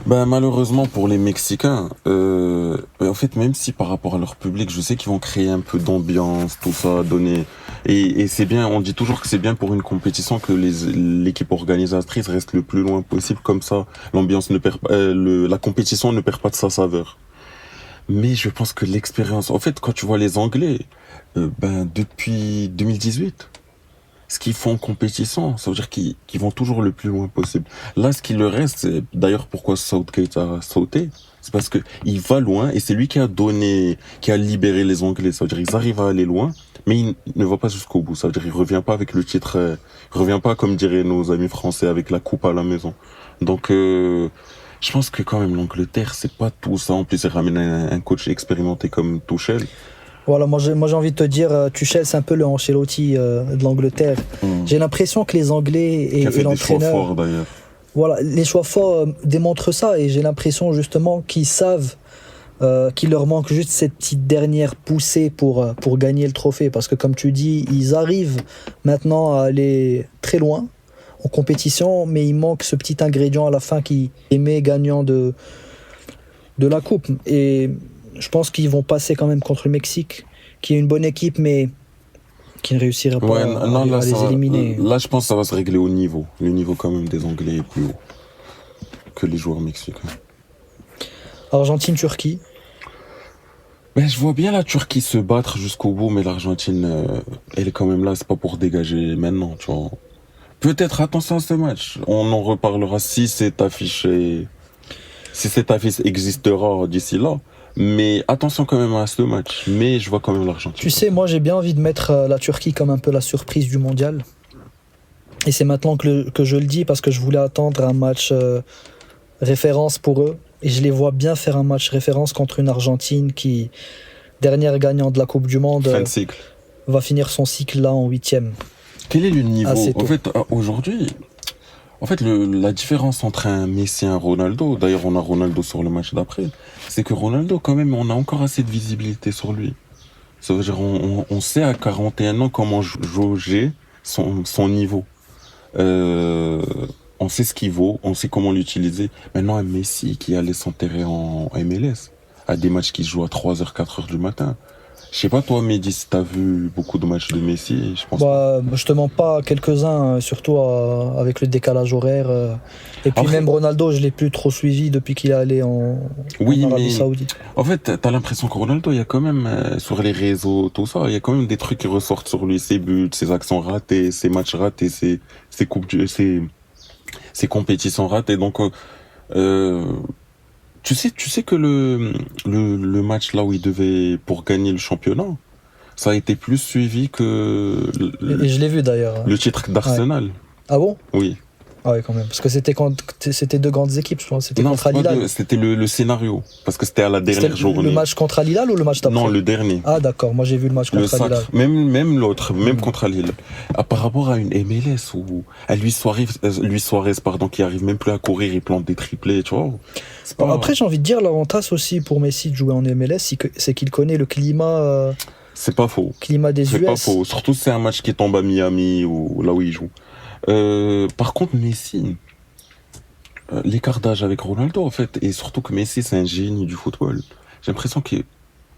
Malheureusement pour les Mexicains, en fait, même si par rapport à leur public, je sais qu'ils vont créer un peu d'ambiance, tout ça, donner... Et c'est bien, on dit toujours que c'est bien pour une compétition que l'équipe organisatrice reste le plus loin possible, comme ça, l'ambiance ne perd la compétition ne perd pas de sa saveur. Mais je pense que l'expérience... En fait, quand tu vois les Anglais, depuis 2018... ce qu'ils font en compétition, ça veut dire qu'ils vont toujours le plus loin possible. Là, ce qui leur reste, c'est d'ailleurs pourquoi Southgate a sauté, c'est parce que il va loin et c'est lui qui a libéré les Anglais. Ça veut dire qu'ils arrivent à aller loin, mais il ne va pas jusqu'au bout. Ça veut dire qu'il revient pas avec le titre, il revient pas comme diraient nos amis français avec la coupe à la maison. Donc, je pense que quand même l'Angleterre, c'est pas tout ça. En plus, il ramène un coach expérimenté comme Tuchel. Voilà, moi j'ai envie de te dire, Tuchel, c'est un peu le Ancelotti de l'Angleterre. J'ai l'impression que les Anglais et l'entraîneur... Des choix forts, d'ailleurs. Voilà, les choix forts démontrent ça et j'ai l'impression justement qu'ils savent qu'il leur manque juste cette petite dernière poussée pour gagner le trophée. Parce que comme tu dis, ils arrivent maintenant à aller très loin en compétition, mais il manque ce petit ingrédient à la fin qui est gagnant de la coupe. Et... je pense qu'ils vont passer quand même contre le Mexique, qui est une bonne équipe, mais qui ne réussira pas à les éliminer. Là, je pense que ça va se régler au niveau. Le niveau quand même des Anglais est plus haut que les joueurs mexicains. Argentine-Turquie. Je vois bien la Turquie se battre jusqu'au bout, mais l'Argentine, elle est quand même là. C'est pas pour dégager maintenant, tu vois. Peut-être attention à ce match. On en reparlera si cette affiche existera d'ici là. Mais attention quand même à ce match. Mais je vois quand même l'Argentine. Tu sais, moi j'ai bien envie de mettre la Turquie comme un peu la surprise du mondial. Et c'est maintenant que je le dis parce que je voulais attendre un match référence pour eux. Et je les vois bien faire un match référence contre une Argentine qui, dernière gagnante de la Coupe du Monde, va finir son cycle là en 8e. Quel est le niveau? En fait, aujourd'hui... En fait, la différence entre un Messi et un Ronaldo, d'ailleurs on a Ronaldo sur le match d'après, c'est que Ronaldo quand même, on a encore assez de visibilité sur lui. Ça veut dire on sait à 41 ans comment jauger son niveau. On sait ce qu'il vaut, on sait comment l'utiliser. Maintenant un Messi qui allait s'enterrer en MLS, à des matchs qui se jouent à 3h, 4h du matin. Je sais pas toi Mehdi si t'as vu beaucoup de matchs de Messi, je pense pas. Je te mens pas, quelques-uns, surtout avec le décalage horaire. Et puis même Ronaldo, je l'ai plus trop suivi depuis qu'il est allé en Arabie Saoudite. En fait, t'as l'impression que Ronaldo, il y a quand même, sur les réseaux, tout ça, il y a quand même des trucs qui ressortent sur lui, ses buts, ses actions ratées, ses matchs ratés, ses compétitions ratées. Donc, tu sais que le match là où il devait pour gagner le championnat, ça a été plus suivi que et je l'ai vu d'ailleurs. Le titre d'Arsenal. Ouais. Ah bon? Oui. Ah ouais, quand même. Parce que c'était deux grandes équipes, je pense. C'était Non, contre Al Hilal. c'était le scénario. Parce que c'était à la dernière journée. Le match contre Al Hilal ou le match d'après? Non, le dernier. Ah d'accord, moi j'ai vu le match contre Al Hilal. Même l'autre, même contre Al Hilal. Par rapport à une MLS où à Luis Suarez, qui arrive même plus à courir, il plante des triplés, tu vois. Après, j'ai envie de dire, l'avantage aussi pour Messi de jouer en MLS, c'est qu'il connaît le climat. C'est pas faux. Climat des US. C'est pas faux. Surtout si c'est un match qui tombe à Miami ou là où il joue. Par contre, Messi, l'écart d'âge avec Ronaldo, en fait, et surtout que Messi, c'est un génie du football. J'ai l'impression que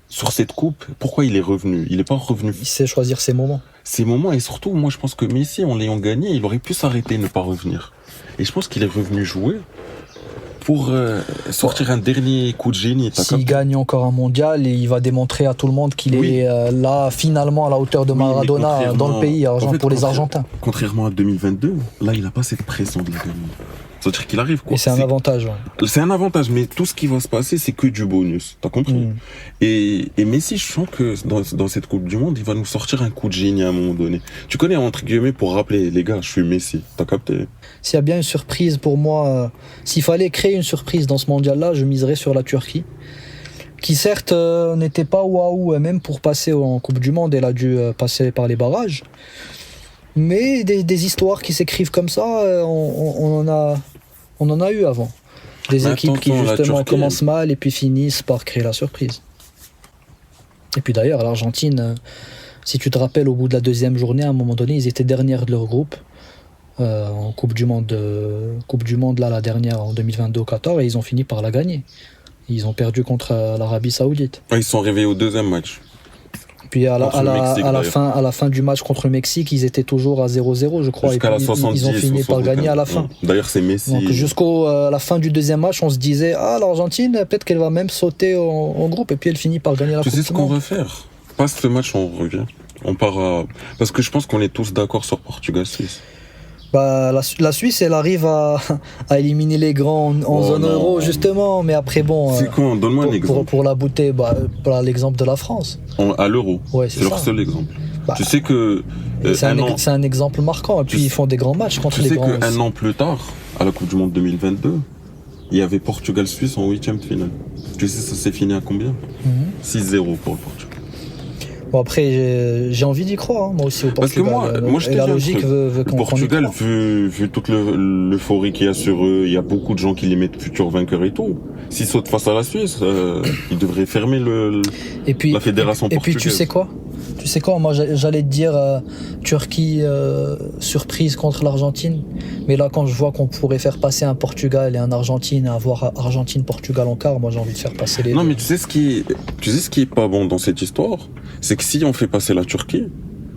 sur cette coupe, pourquoi il est revenu? Il est pas revenu. Il sait choisir ses moments. Ses moments, et surtout, moi, je pense que Messi, en l'ayant gagné, il aurait pu s'arrêter et ne pas revenir. Et je pense qu'il est revenu jouer pour sortir un dernier coup de génie. S'il gagne encore un mondial, il va démontrer à tout le monde qu'il est là, finalement, à la hauteur de Maradona dans le pays, pour les Argentins. Contrairement à 2022, là, il n'a pas cette pression de la gagner. C'est-à-dire qu'il arrive, quoi. Et c'est un avantage. Ouais. C'est un avantage, mais tout ce qui va se passer, c'est que du bonus. T'as compris? Et Messi, je sens que dans cette Coupe du Monde, il va nous sortir un coup de génie à un moment donné. Tu connais, entre guillemets, pour rappeler, les gars, je suis Messi. T'as capté? S'il y a bien une surprise pour moi, s'il fallait créer une surprise dans ce mondial-là, je miserais sur la Turquie, qui certes n'était pas waouh, même pour passer en Coupe du Monde, elle a dû passer par les barrages. Mais des histoires qui s'écrivent comme ça, on en a eu avant. Des équipes qui justement commencent mal et puis finissent par créer la surprise. Et puis d'ailleurs, l'Argentine, si tu te rappelles, au bout de la deuxième journée, à un moment donné, ils étaient derniers de leur groupe en Coupe du Monde, là, la dernière en 2022 au Qatar, et ils ont fini par la gagner. Ils ont perdu contre l'Arabie Saoudite. Ils sont réveillés au deuxième match. Puis à la fin du match contre le Mexique, ils étaient toujours à 0-0, je crois. Jusqu'à et puis, la 70, ils ont fini par gagner à la fin. D'ailleurs, c'est Messi. Donc jusqu'à la fin du deuxième match, on se disait l'Argentine, peut-être qu'elle va même sauter en groupe, et puis elle finit par gagner la Coupe du Monde. Tu sais ce qu'on va faire? Passe ce match, on revient. On part à... Parce que je pense qu'on est tous d'accord sur Portugal-Suisse. Bah, la Suisse, elle arrive à éliminer les grands en zone euro, justement. Mais après, bon. C'est quoi? Donne-moi un exemple. Pour la beauté, l'exemple de la France. À l'euro. Ouais, c'est leur seul exemple. Bah, tu sais que. C'est un exemple marquant. Et puis, ils font des grands matchs contre les grands. Tu sais qu'un an plus tard, à la Coupe du Monde 2022, il y avait Portugal-Suisse en 8e de finale. Tu sais, ça s'est fini à combien? 6-0 pour le Portugal. Bon, après, j'ai envie d'y croire, moi aussi, au Portugal. Parce que moi je te dis la logique veut qu'on le Portugal, vu toute l'euphorie qu'il y a sur eux, il y a beaucoup de gens qui les mettent futurs vainqueurs et tout. S'ils sautent face à la Suisse, ils devraient fermer la fédération portugaise. Et puis, tu sais quoi, moi, j'allais te dire Turquie surprise contre l'Argentine. Mais là, quand je vois qu'on pourrait faire passer un Portugal et un Argentine, avoir Argentine-Portugal en quart, moi, j'ai envie de faire passer les deux. Non, mais tu sais ce qui est pas bon dans cette histoire, c'est que si on fait passer la Turquie,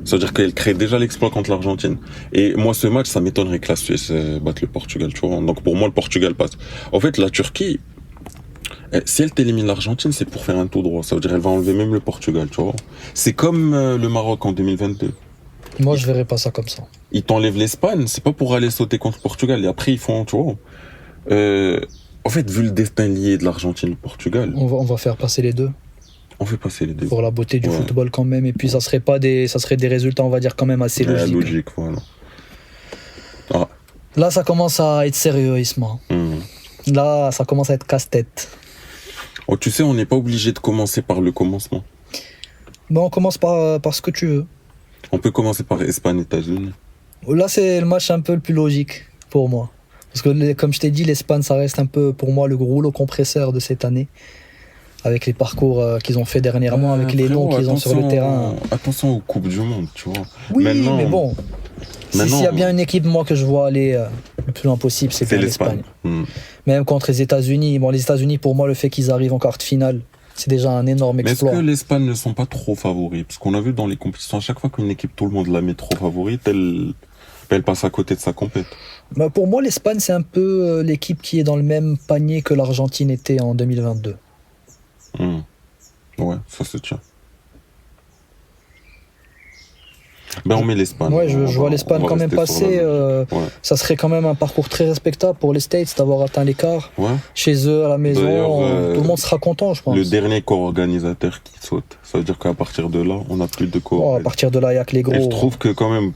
c'est-à-dire qu'elle crée déjà l'exploit contre l'Argentine. Et moi, ce match, ça m'étonnerait que la Suisse batte le Portugal, tu vois. Donc pour moi, le Portugal passe. En fait, la Turquie, si elle t'élimine l'Argentine, c'est pour faire un tout droit. Ça veut dire qu'elle va enlever même le Portugal, tu vois. C'est comme le Maroc en 2022. Moi, je verrais pas ça comme ça. Ils t'enlèvent l'Espagne, c'est pas pour aller sauter contre le Portugal. Et après, ils font, tu vois. En fait, vu le destin lié de l'Argentine et le Portugal... On va faire passer les deux. On fait passer les deux. Pour la beauté du football quand même. Et puis ça serait des résultats, on va dire, quand même assez logiques. Logique, voilà. Ah. Là, ça commence à être sérieux, Isma. Là, ça commence à être casse-tête. Oh, tu sais, on n'est pas obligé de commencer par le commencement. On commence par ce que tu veux. On peut commencer par Espagne-États-Unis. Là, c'est le match un peu le plus logique pour moi. Parce que, comme je t'ai dit, l'Espagne, ça reste un peu, pour moi, le rouleau compresseur de cette année. Avec les parcours qu'ils ont fait dernièrement, avec les noms qu'ils ont sur le terrain. Attention aux Coupes du Monde, tu vois. Oui, mais bon. S'il y a bien une équipe, moi, que je vois aller le plus loin possible, c'est l'Espagne. Même contre les États-Unis. Bon, les États-Unis, pour moi, le fait qu'ils arrivent en quart de finale, c'est déjà un énorme exploit. Mais est-ce que l'Espagne ne sont pas trop favoris? Parce qu'on a vu dans les compétitions, à chaque fois qu'une équipe, tout le monde la met trop favorite, elle passe à côté de sa compète. Bah, pour moi, l'Espagne, c'est un peu l'équipe qui est dans le même panier que l'Argentine était en 2022. Ouais, ça se tient. Ben, on met l'Espagne. Ouais, je vois l'Espagne quand même passer. Ouais. Ça serait quand même un parcours très respectable pour les States d'avoir atteint l'équart. Ouais. Chez eux, à la maison, tout le monde sera content, je pense. Le dernier co-organisateur qui saute. Ça veut dire qu'à partir de là, on n'a plus de co. À partir de là, il n'y a que les gros. Et je trouve que quand même,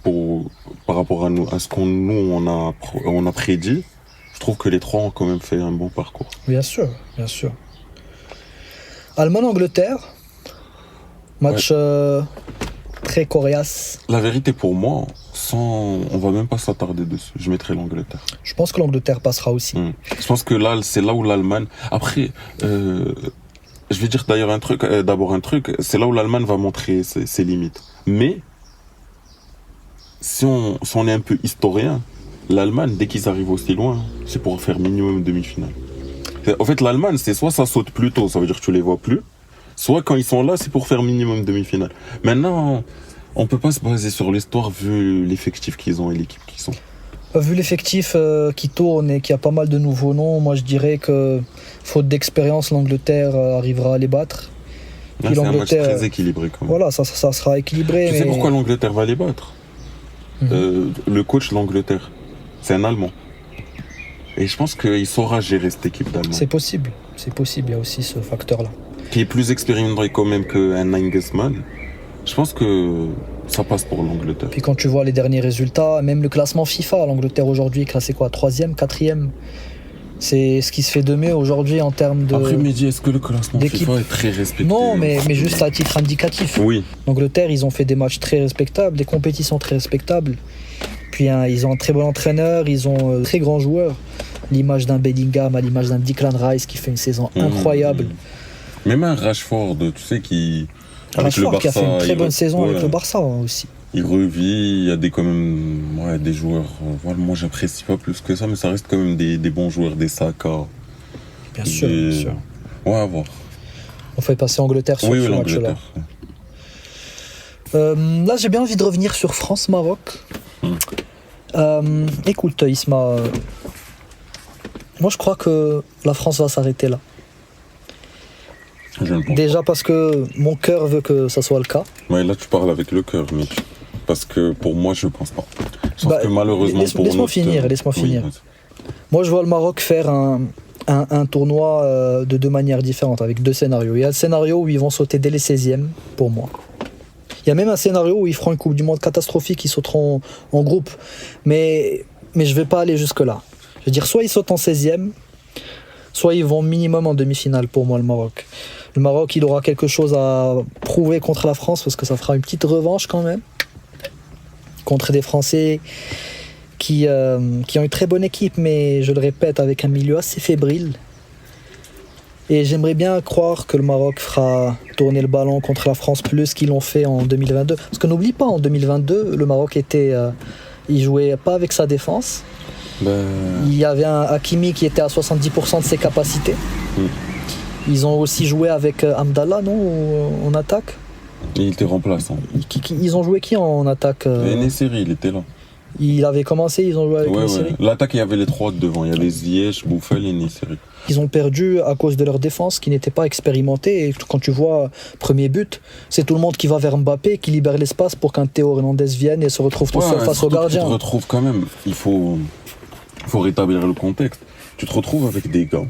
par rapport à nous, à ce qu'on nous on a prédit, je trouve que les trois ont quand même fait un bon parcours. Bien sûr, bien sûr. Allemagne-Angleterre, match très coriace. La vérité pour moi, on va même pas s'attarder dessus. Je mettrai l'Angleterre. Je pense que l'Angleterre passera aussi. Je pense que là, c'est là où l'Allemagne. Après, je vais dire d'ailleurs d'abord un truc. C'est là où l'Allemagne va montrer ses limites. Mais si on est un peu historien, l'Allemagne, dès qu'ils arrivent aussi loin, c'est pour faire minimum demi-finale. En fait, l'Allemagne, c'est soit ça saute plus tôt, ça veut dire que tu les vois plus, soit quand ils sont là, c'est pour faire minimum demi-finale. Maintenant, on peut pas se baser sur l'histoire vu l'effectif qu'ils ont et l'équipe qu'ils sont. Vu l'effectif qui tourne et qu'il y a pas mal de nouveaux noms, moi je dirais que, faute d'expérience, l'Angleterre arrivera à les battre. Là, c'est un match très équilibré quand même. Voilà, ça sera équilibré. Tu sais pourquoi l'Angleterre va les battre? Le coach de l'Angleterre, c'est un Allemand. Et je pense qu'il saura gérer cette équipe d'Allemand. C'est possible, il y a aussi ce facteur-là. Qui est plus expérimenté quand même qu'un Nagelsmann. Je pense que ça passe pour l'Angleterre. Puis quand tu vois les derniers résultats, même le classement FIFA, l'Angleterre aujourd'hui est classée quoi, 3e, 4e. C'est ce qui se fait de mieux aujourd'hui en termes de... Après midi, est-ce que le classement FIFA est très respecté? Non, mais juste à titre indicatif. Oui. L'Angleterre, ils ont fait des matchs très respectables, des compétitions très respectables. Puis ils ont un très bon entraîneur, ils ont très grands joueurs. L'image d'un Bellingham, à l'image d'un Declan Rice qui fait une saison incroyable. Même un Rashford, tu sais, Rashford qui a fait une très bonne saison avec le Barça aussi. Il revit, il y a quand même des joueurs, moi j'apprécie pas plus que ça, mais ça reste quand même des bons joueurs, des Saka. Bien sûr, bien sûr. Ouais, à voir. On fait passer Angleterre sur ce match-là. Là, j'ai bien envie de revenir sur France-Maroc. Écoute, Isma, moi je crois que la France va s'arrêter là. Déjà parce que mon cœur veut que ça soit le cas. Ouais, là tu parles avec le cœur, mais parce que pour moi je pense pas. Sauf que malheureusement laisse-moi finir. Oui, moi je vois le Maroc faire un tournoi de deux manières différentes, avec deux scénarios. Il y a le scénario où ils vont sauter dès les 16e, pour moi. Il y a même un scénario où ils feront une Coupe du Monde catastrophique, ils sauteront en groupe. Mais je vais pas aller jusque-là. Je veux dire, soit ils sautent en 16e, soit ils vont minimum en demi-finale pour moi, le Maroc. Le Maroc, il aura quelque chose à prouver contre la France parce que ça fera une petite revanche quand même. Contre des Français qui ont une très bonne équipe, mais je le répète, avec un milieu assez fébrile. Et j'aimerais bien croire que le Maroc fera tourner le ballon contre la France plus qu'ils l'ont fait en 2022. Parce que n'oublie pas, en 2022, le Maroc il jouait pas avec sa défense. Il y avait un Hakimi qui était à 70% de ses capacités. Ils ont aussi joué avec Amdallah, non, en attaque. Il était remplaçant. Ils ont joué qui en attaque Nesseri, il était là. Il avait commencé, ils ont joué avec Nesseri. L'attaque, il y avait les trois devant. Il y avait Ziyech, Bouffel et Nesseri. Ils ont perdu à cause de leur défense qui n'était pas expérimentée. Et quand tu vois premier but, c'est tout le monde qui va vers Mbappé, qui libère l'espace pour qu'un Théo Hernandez vienne et se retrouve tout seul face au gardien. Tu te retrouves quand même, il faut rétablir le contexte. Tu te retrouves avec des gars,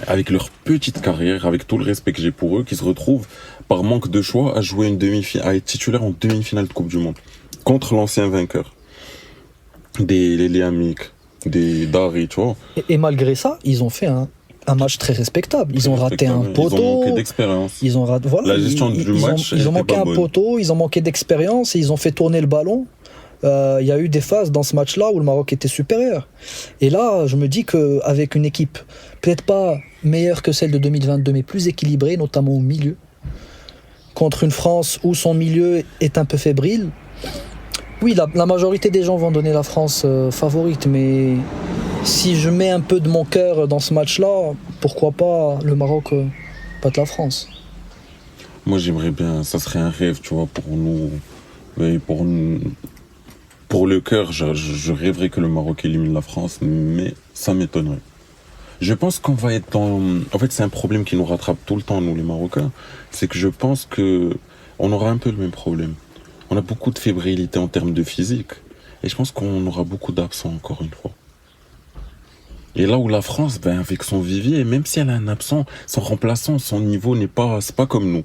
avec leur petite carrière, avec tout le respect que j'ai pour eux, qui se retrouvent par manque de choix à jouer à être titulaire en demi-finale de Coupe du Monde contre l'ancien vainqueur. Des Léamiques, des Dari, tu vois. Et malgré ça, ils ont fait un match très respectable. Ils ont raté un poteau. Ils ont manqué d'expérience. La gestion du match, ils ont manqué un poteau, ils ont manqué d'expérience et ils ont fait tourner le ballon. Il y a eu des phases dans ce match-là où le Maroc était supérieur. Et là, je me dis qu'avec une équipe peut-être pas meilleure que celle de 2022, mais plus équilibrée, notamment au milieu, contre une France où son milieu est un peu fébrile, oui, la majorité des gens vont donner la France favorite, mais si je mets un peu de mon cœur dans ce match-là, pourquoi pas le Maroc battre la France? Moi, j'aimerais bien, ça serait un rêve, tu vois, pour nous. Mais pour le cœur, je rêverais que le Maroc élimine la France, mais ça m'étonnerait. Je pense qu'on va être dans... En fait, c'est un problème qui nous rattrape tout le temps, nous, les Marocains. C'est que je pense que on aura un peu le même problème. On a beaucoup de fébrilité en termes de physique. Et je pense qu'on aura beaucoup d'absents encore une fois. Et là où la France, avec son vivier, même si elle a un absent, son remplaçant, son niveau c'est pas comme nous.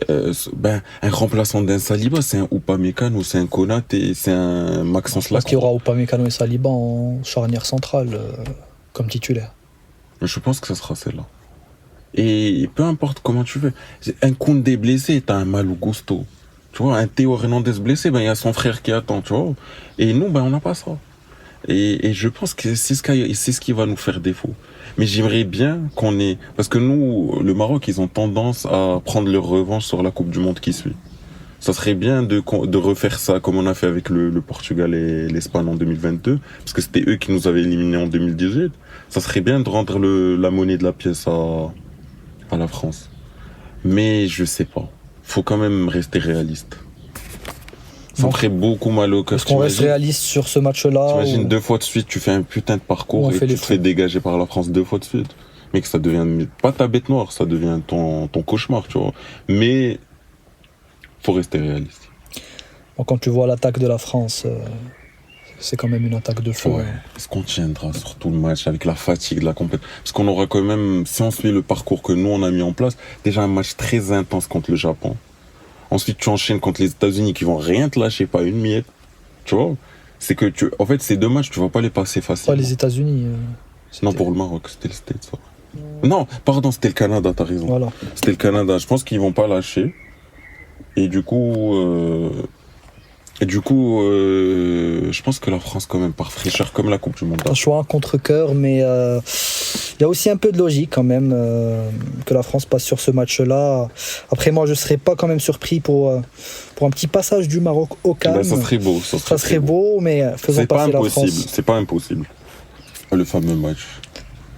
Un remplaçant d'un Saliba, c'est un Upamecano, c'est un Konaté, c'est un Maxence Lacroix. Je pense qu'il y aura Upamecano et Saliba en charnière centrale comme titulaire. Je pense que ça sera celle-là. Et peu importe comment tu veux. Un Koundé blessé, t'as un Malo Gusto. Tu vois, un Théo Hernandez blessé, il y a son frère qui attend, tu vois. Et nous, on n'a pas ça. Et je pense que c'est ce qui va nous faire défaut. Mais j'aimerais bien qu'on ait... Parce que nous, le Maroc, ils ont tendance à prendre leur revanche sur la Coupe du Monde qui suit. Ça serait bien de refaire ça comme on a fait avec le Portugal et l'Espagne en 2022, parce que c'était eux qui nous avaient éliminés en 2018. Ça serait bien de rendre la monnaie de la pièce à la France. Mais je sais pas. Faut quand même rester réaliste. Ça me ferait beaucoup mal au cœur. Est-ce qu'on reste réaliste sur ce match-là? T'imagines 2 fois de suite, tu fais un putain de parcours et tu te fais dégager par la France 2 fois de suite. Mais que ça devient pas ta bête noire, ça devient ton cauchemar, tu vois. Mais faut rester réaliste. Bon, quand tu vois l'attaque de la France, c'est quand même une attaque de feu. Ouais. Est-ce qu'on tiendra sur tout le match avec la fatigue de la compétition? Parce qu'on aura quand même, si on suit le parcours que nous on a mis en place, déjà un match très intense contre le Japon. Ensuite, tu enchaînes contre les États-Unis qui vont rien te lâcher, pas une miette. Tu vois? C'est que en fait, ces 2 matchs, tu vas pas les passer facilement. Pas les États-Unis. Non, pour le Maroc, c'était le States. Non, pardon, c'était le Canada, t'as raison. Voilà. C'était le Canada. Je pense qu'ils vont pas lâcher. Et du coup, je pense que la France, quand même, par fraîcheur, comme la Coupe du Monde. Un choix, un contre-cœur, mais il y a aussi un peu de logique quand même que la France passe sur ce match-là. Après, moi, je ne serais pas quand même surpris pour un petit passage du Maroc au calme. Ça serait beau. Ça serait beau, mais faisons passer la France. C'est pas impossible. Le fameux match.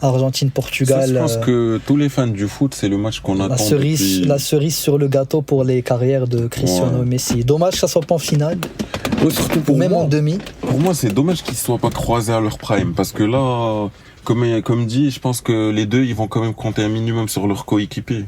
Argentine-Portugal. Je pense que tous les fans du foot, c'est le match qu'on attend La cerise sur le gâteau pour les carrières de Cristiano et Messi. Dommage que ça soit pas en finale. Surtout pour même moi, en demi. Pour moi, c'est dommage qu'ils ne soient pas croisés à leur prime. Parce que là, comme dit, je pense que les deux, ils vont quand même compter un minimum sur leur coéquipier.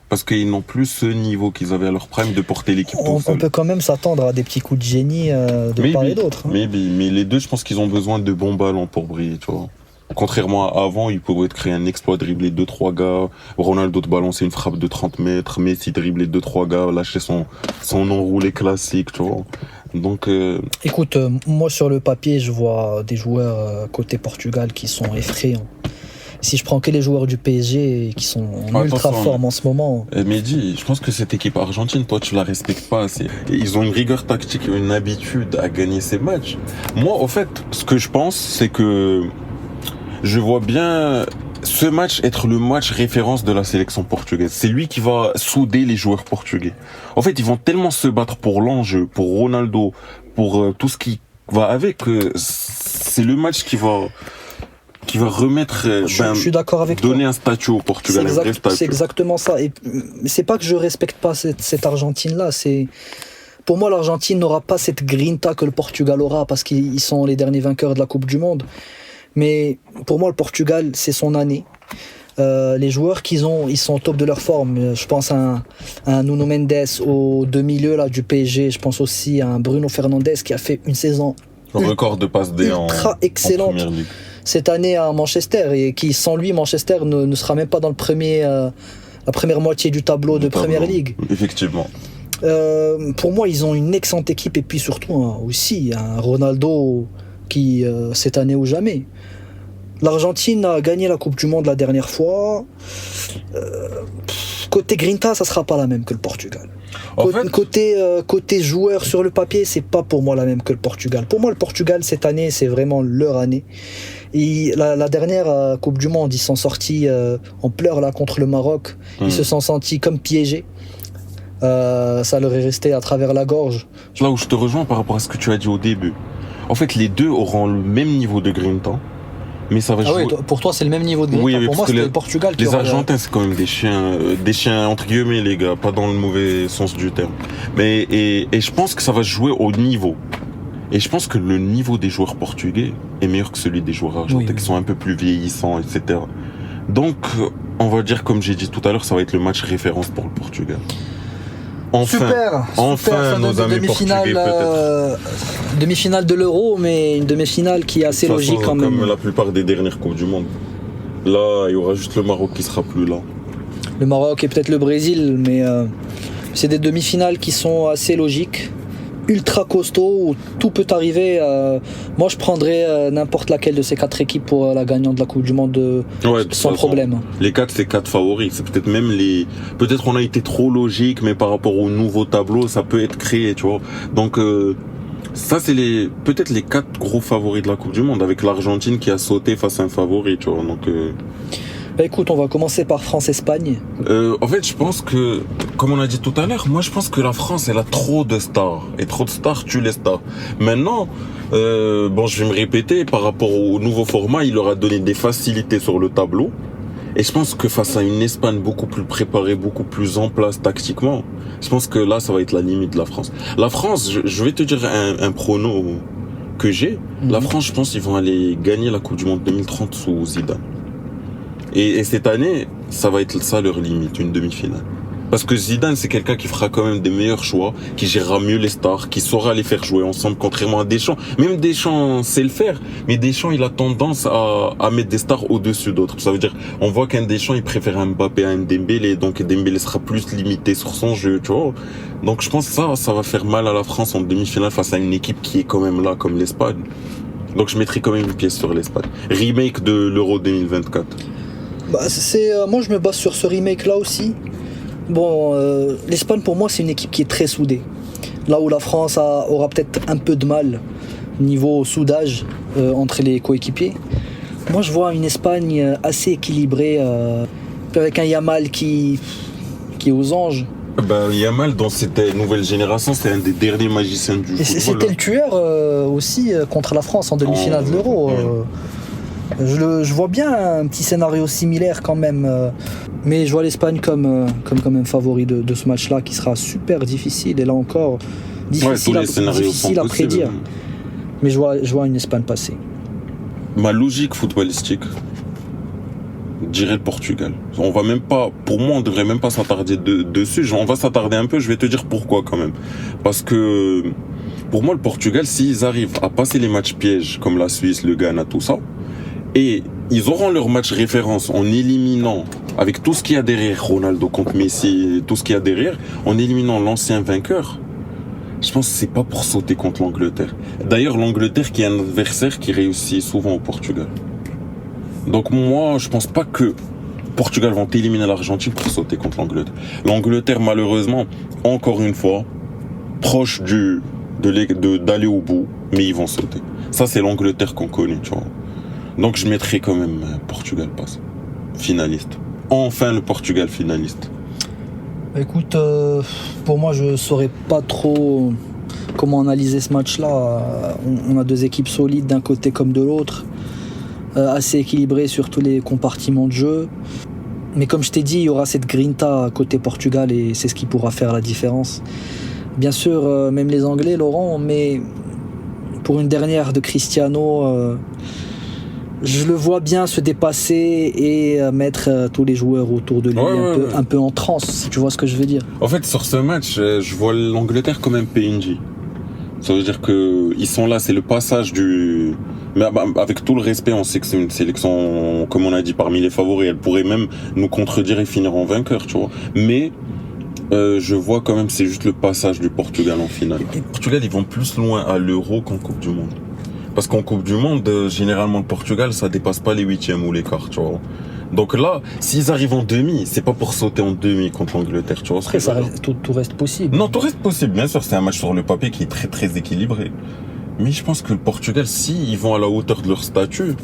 Parce qu'ils n'ont plus ce niveau qu'ils avaient à leur prime de porter l'équipe tout seul. On peut quand même s'attendre à des petits coups de génie de part et d'autre. Mais les deux, je pense qu'ils ont besoin de bons ballons pour briller, tu vois. Contrairement à avant, il pouvait créer un exploit, dribbler 2-3 gars. Ronaldo de balancer une frappe de 30 mètres. Messi dribbler 2-3 gars, lâcher son enroulé classique, tu vois. Donc, écoute, moi sur le papier, je vois des joueurs côté Portugal qui sont effrayants. Si je prends que les joueurs du PSG qui sont en ultra forme en ce moment. Mehdi, je pense que cette équipe argentine, toi, tu la respectes pas assez. Ils ont une rigueur tactique, une habitude à gagner ces matchs. Moi, au fait, ce que je pense, c'est que je vois bien ce match être le match référence de la sélection portugaise. C'est lui qui va souder les joueurs portugais. En fait, ils vont tellement se battre pour l'enjeu, pour Ronaldo, pour tout ce qui va avec, que c'est le match qui va remettre, je suis d'accord avec donner toi. Un statut au Portugal, c'est exactement ça. Et c'est pas que je respecte pas cette Argentine-là, c'est... Pour moi, l'Argentine n'aura pas cette grinta que le Portugal aura, parce qu'ils sont les derniers vainqueurs de la Coupe du Monde. Mais pour moi, le Portugal, c'est son année. Les joueurs qu'ils ont, ils sont au top de leur forme. Je pense à un Nuno Mendes aux 2 milieux là, du PSG. Je pense aussi à un Bruno Fernandes qui a fait une saison record de passes D ultra excellente cette année à Manchester, et qui, sans lui, Manchester ne sera même pas dans la première moitié du tableau de Premier League. Effectivement. Pour moi, ils ont une excellente équipe, et puis surtout aussi un Ronaldo qui, cette année ou jamais. L'Argentine a gagné la Coupe du Monde la dernière fois. Côté Grinta, ça sera pas la même que le Portugal. Côté joueur sur le papier, c'est pas pour moi la même que le Portugal. Pour moi, le Portugal, cette année, c'est vraiment leur année. Et la dernière Coupe du Monde, ils sont sortis en pleurs là contre le Maroc. Ils se sont sentis comme piégés. Ça leur est resté à travers la gorge. Là où je te rejoins par rapport à ce que tu as dit au début. En fait, les deux auront le même niveau de grinta, mais ça va jouer... oui, pour toi, c'est le même niveau de grinta. Oui, pour moi, c'était le Portugal qui les Argentins, c'est quand même des chiens entre guillemets, les gars, pas dans le mauvais sens du terme. Mais et je pense que ça va jouer au niveau. Et je pense que le niveau des joueurs portugais est meilleur que celui des joueurs argentins, qui sont un peu plus vieillissants, etc. Donc, on va dire, comme j'ai dit tout à l'heure, ça va être le match référence pour le Portugal. Enfin, nos amis portugais peut-être. Demi-finale de l'Euro, mais une demi-finale qui est assez logique quand même. Comme la plupart des dernières Coupes du Monde. Là, il y aura juste le Maroc qui sera plus là. Le Maroc et peut-être le Brésil, mais c'est des demi-finales qui sont assez logiques, ultra costauds, où tout peut arriver. Moi, je prendrais n'importe laquelle de ces 4 équipes pour la gagnante de la Coupe du Monde sans problème. Les 4, c'est 4 favoris. C'est peut-être même Peut-être on a été trop logique, mais par rapport au nouveau tableau, ça peut être créé, tu vois. Donc ça, c'est peut-être les 4 gros favoris de la Coupe du Monde, avec l'Argentine qui a sauté face à un favori, tu vois. Donc écoute, on va commencer par France-Espagne. En fait, je pense que, comme on a dit tout à l'heure, moi je pense que la France, elle a trop de stars. Et trop de stars tue les stars. Maintenant, je vais me répéter, par rapport au nouveau format, il leur a donné des facilités sur le tableau. Et je pense que face à une Espagne beaucoup plus préparée, beaucoup plus en place tactiquement, je pense que là, ça va être la limite de la France. La France, je vais te dire un prono que j'ai. La France, je pense qu'ils vont aller gagner la Coupe du Monde 2030 sous Zidane. Et cette année, ça va être ça leur limite, une demi-finale. Parce que Zidane, c'est quelqu'un qui fera quand même des meilleurs choix, qui gérera mieux les stars, qui saura les faire jouer ensemble, contrairement à Deschamps. Même Deschamps sait le faire, mais Deschamps, il a tendance à mettre des stars au-dessus d'autres. Ça veut dire, on voit qu'un Deschamps, il préfère un Mbappé à un Dembélé, donc Dembélé sera plus limité sur son jeu, tu vois. Donc je pense que ça va faire mal à la France en demi-finale face à une équipe qui est quand même là, comme l'Espagne. Donc je mettrai quand même une pièce sur l'Espagne. Remake de l'Euro 2024. Moi je me base sur ce remake là aussi. L'Espagne pour moi c'est une équipe qui est très soudée. Là où la France aura peut-être un peu de mal niveau soudage entre les coéquipiers. Moi je vois une Espagne assez équilibrée avec un Yamal qui est aux anges. Yamal dans cette nouvelle génération c'est un des derniers magiciens du football. C'était le tueur aussi contre la France en demi-finale de l'Euro. Je vois bien un petit scénario similaire quand même, mais je vois l'Espagne comme même favori de ce match-là qui sera super difficile et là encore difficile à prédire. Mais je vois une Espagne passer. Ma logique footballistique dirait le Portugal. Pour moi, on devrait même pas s'attarder dessus. On va s'attarder un peu. Je vais te dire pourquoi quand même. Parce que pour moi, le Portugal, s'ils arrivent à passer les matchs pièges comme la Suisse, le Ghana, tout ça. Et ils auront leur match référence en éliminant, avec tout ce qu'il y a derrière, Ronaldo contre Messi, tout ce qu'il y a derrière, en éliminant l'ancien vainqueur. Je pense que c'est pas pour sauter contre l'Angleterre. D'ailleurs, l'Angleterre qui est un adversaire qui réussit souvent au Portugal. Donc moi, je pense pas que Portugal vont éliminer l'Argentine pour sauter contre l'Angleterre. L'Angleterre, malheureusement, encore une fois, proche d'aller au bout, mais ils vont sauter. Ça, c'est l'Angleterre qu'on connaît, tu vois. Donc je mettrai quand même Portugal passe. Finaliste. Enfin le Portugal finaliste. Écoute, pour moi je saurais pas trop comment analyser ce match-là. On a 2 équipes solides d'un côté comme de l'autre, assez équilibrées sur tous les compartiments de jeu. Mais comme je t'ai dit, il y aura cette grinta côté Portugal et c'est ce qui pourra faire la différence. Bien sûr, même les Anglais l'auront, mais pour une dernière de Cristiano... je le vois bien se dépasser et mettre tous les joueurs autour de lui un peu en transe, si tu vois ce que je veux dire. En fait, sur ce match, je vois l'Angleterre comme un PNJ. Ça veut dire que ils sont là, c'est le passage du... Mais avec tout le respect, on sait que c'est une sélection, comme on a dit, parmi les favoris. Elle pourrait même nous contredire et finir en vainqueur, tu vois. Mais je vois quand même, c'est juste le passage du Portugal en finale. Le Portugal, ils vont plus loin à l'Euro qu'en Coupe du Monde. Parce qu'en Coupe du Monde, généralement, le Portugal, ça dépasse pas les 8e ou les quarts, tu vois. Donc là, s'ils arrivent en demi, c'est pas pour sauter en demi contre l'Angleterre, tu vois. Après, tout reste possible. Non, tout reste possible, bien sûr. C'est un match sur le papier qui est très, très équilibré. Mais je pense que le Portugal, ils vont à la hauteur de leur statut...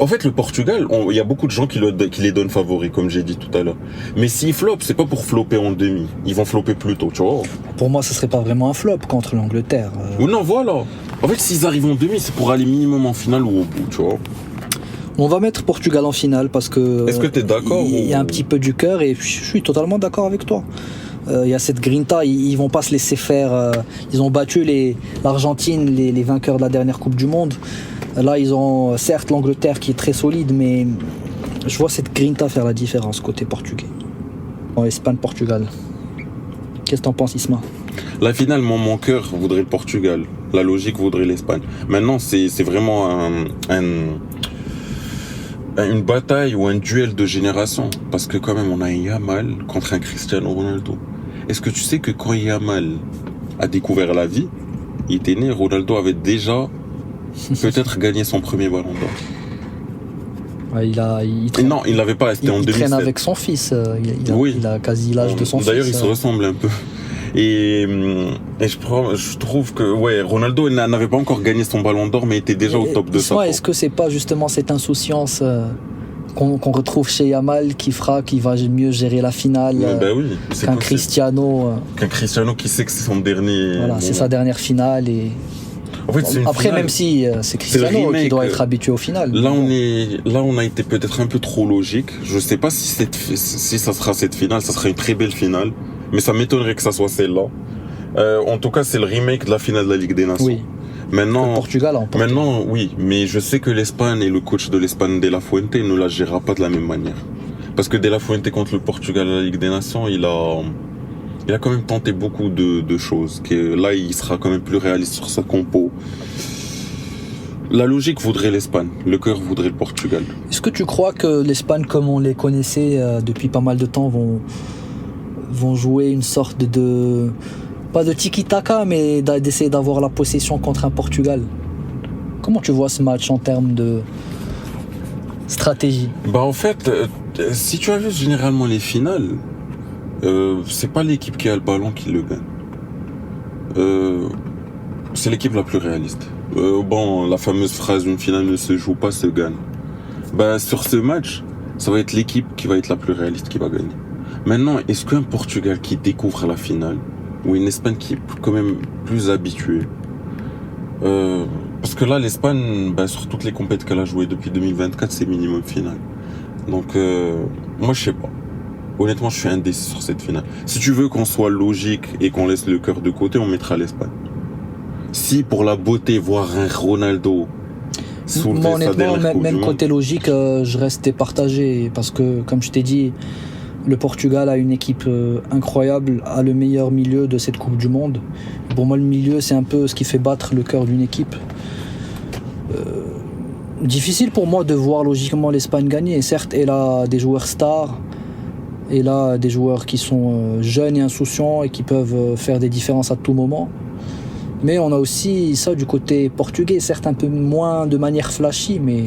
En fait, le Portugal, il y a beaucoup de gens qui les donnent favoris, comme j'ai dit tout à l'heure. Mais s'ils flopent, c'est pas pour flopper en demi. Ils vont flopper plus tôt, tu vois. Pour moi, ce serait pas vraiment un flop contre l'Angleterre. Ou non, voilà. En fait, s'ils arrivent en demi, c'est pour aller minimum en finale ou au bout, tu vois. On va mettre Portugal en finale parce que... Est-ce que t'es d'accord Il y a un petit peu du cœur et je suis totalement d'accord avec toi. Il y a cette grinta, ils vont pas se laisser faire. Ils ont battu l'Argentine, les vainqueurs de la dernière Coupe du Monde. Là, ils ont certes l'Angleterre qui est très solide, mais je vois cette grinta faire la différence côté portugais. En Espagne-Portugal. Qu'est-ce que t'en penses, Isma? La finale, mon cœur voudrait le Portugal. La logique voudrait l'Espagne. Maintenant, c'est vraiment une bataille ou un duel de génération. Parce que quand même, on a un Yamal contre un Cristiano Ronaldo. Est-ce que tu sais que quand Yamal a découvert la vie, il était né, Ronaldo avait déjà peut-être gagné son premier ballon d'or. Ouais, non, il l'avait pas, c'était en 2007. Il traîne avec son fils, il a quasi l'âge de son D'ailleurs, fils. D'ailleurs, ils se ressemblent un peu. Et je trouve que Ronaldo n'avait pas encore gagné son ballon d'or, mais était déjà au top de sa forme. Est-ce que c'est pas justement cette insouciance qu'on retrouve chez Yamal qui va mieux gérer la finale qu'un Cristiano Qu'un Cristiano qui sait que c'est son dernier... Voilà, c'est sa dernière finale et... En fait, c'est après, même si c'est Cristiano qui doit être habitué au final. Là, on a été peut-être un peu trop logique. Je sais pas si ça sera cette finale, ça sera une très belle finale. Mais ça m'étonnerait que ça soit celle-là. En tout cas, c'est le remake de la finale de la Ligue des Nations. Oui. Maintenant, le Portugal en Portugal. Maintenant, oui. Mais je sais que l'Espagne et le coach de l'Espagne, De La Fuente, ne la gérera pas de la même manière. Parce que De La Fuente contre le Portugal à la Ligue des Nations, il a quand même tenté beaucoup de choses. Là, il sera quand même plus réaliste sur sa compo. La logique voudrait l'Espagne, le cœur voudrait le Portugal. Est-ce que tu crois que l'Espagne, comme on les connaissait depuis pas mal de temps, vont jouer une sorte de... pas de tiki-taka, mais d'essayer d'avoir la possession contre un Portugal? Comment tu vois ce match en termes de stratégie? En fait, si tu as vu généralement les finales, c'est pas l'équipe qui a le ballon qui le gagne. C'est l'équipe la plus réaliste. La fameuse phrase « une finale ne se joue pas, se gagne ». Sur ce match, ça va être l'équipe qui va être la plus réaliste qui va gagner. Maintenant, est-ce qu'un Portugal qui découvre la finale, ou une Espagne qui est quand même plus habituée, parce que là, l'Espagne, sur toutes les compétitions qu'elle a jouées depuis 2024, c'est minimum finale. Donc, moi, je sais pas. Honnêtement, je suis indécis sur cette finale. Si tu veux qu'on soit logique et qu'on laisse le cœur de côté, on mettra l'Espagne. Si pour la beauté, voir un Ronaldo soulever sa dernière Coupe du Monde, côté logique, je restais partagé parce que, comme je t'ai dit, le Portugal a une équipe incroyable, a le meilleur milieu de cette Coupe du Monde. Pour moi, le milieu, c'est un peu ce qui fait battre le cœur d'une équipe. Difficile pour moi de voir logiquement l'Espagne gagner. Certes, elle a des joueurs stars, elle a des joueurs qui sont jeunes et insouciants et qui peuvent faire des différences à tout moment. Mais on a aussi ça du côté portugais, certes un peu moins de manière flashy, mais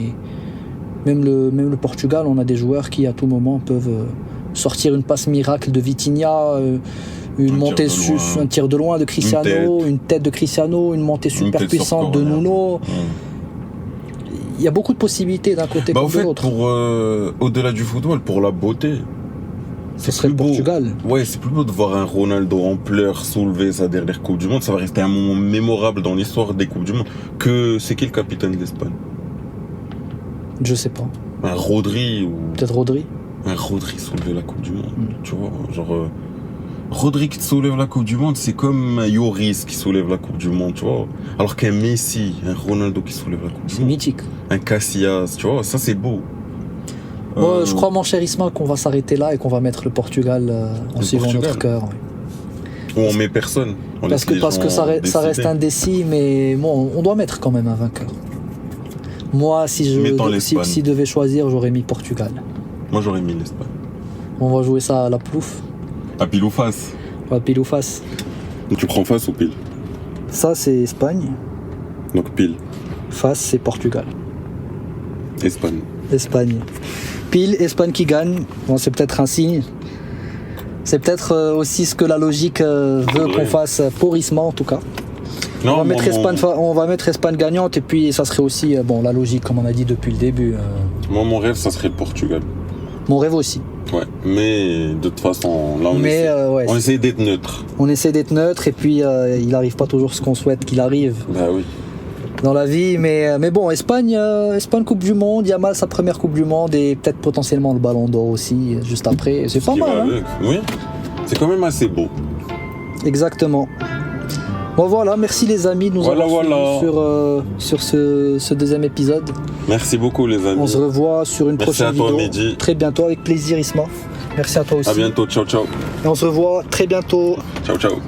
même le Portugal, on a des joueurs qui à tout moment peuvent sortir une passe miracle de Vitinha, un tir de loin de Cristiano, une tête de Cristiano, une montée super puissante de Nuno. Il y a beaucoup de possibilités d'un côté comme de l'autre. Au-delà du football, pour la beauté, ce serait le Portugal. Ouais, c'est plus beau de voir un Ronaldo en pleurs soulever sa dernière Coupe du Monde. Ça va rester un moment mémorable dans l'histoire des Coupes du Monde. C'est qui le capitaine de l'Espagne? Je sais pas. Un Rodri ou... Peut-être Rodri. Un Rodri soulever la Coupe du Monde. Tu vois, Rodri qui soulève la Coupe du Monde, c'est comme un Lloris qui soulève la Coupe du Monde, tu vois. Alors qu'un Messi, un Ronaldo qui soulève la Coupe du Monde. C'est mythique. Un Casillas, tu vois, ça c'est beau. Je crois, mon cher Isma, qu'on va s'arrêter là et qu'on va mettre le Portugal en suivant notre cœur. Ou on met personne. Parce que ça reste indécis, mais bon, on doit mettre quand même un vainqueur. Moi, si je devais choisir, j'aurais mis Portugal. Moi, j'aurais mis l'Espagne. On va jouer ça à la plouf. À pile ou face? À pile ou face. Tu prends face ou pile? Ça, c'est Espagne. Donc pile. Face, c'est Portugal. Espagne. Pile, Espagne qui gagne. Bon, c'est peut-être un signe. C'est peut-être aussi ce que la logique veut qu'on fasse pour Isma, en tout cas. Non, on va mettre Espagne gagnante et puis ça serait aussi la logique, comme on a dit depuis le début. Moi, mon rêve, ça serait le Portugal. Mon rêve aussi. Ouais, mais de toute façon, là, on essaie d'être neutre. On essaie d'être neutre et puis il n'arrive pas toujours ce qu'on souhaite qu'il arrive. Bah oui. Dans la vie, mais bon, Espagne Coupe du Monde, Yamal sa première Coupe du Monde et peut-être potentiellement le Ballon d'Or aussi, juste après. C'est pas mal, hein. Oui, c'est quand même assez beau. Exactement. Bon voilà, merci les amis de nous avoir suivis sur ce deuxième épisode. Merci beaucoup les amis. On se revoit sur une prochaine vidéo. Mehdi. Très bientôt, avec plaisir Isma. Merci à toi aussi. À bientôt, ciao ciao. Et on se revoit très bientôt. Ciao ciao.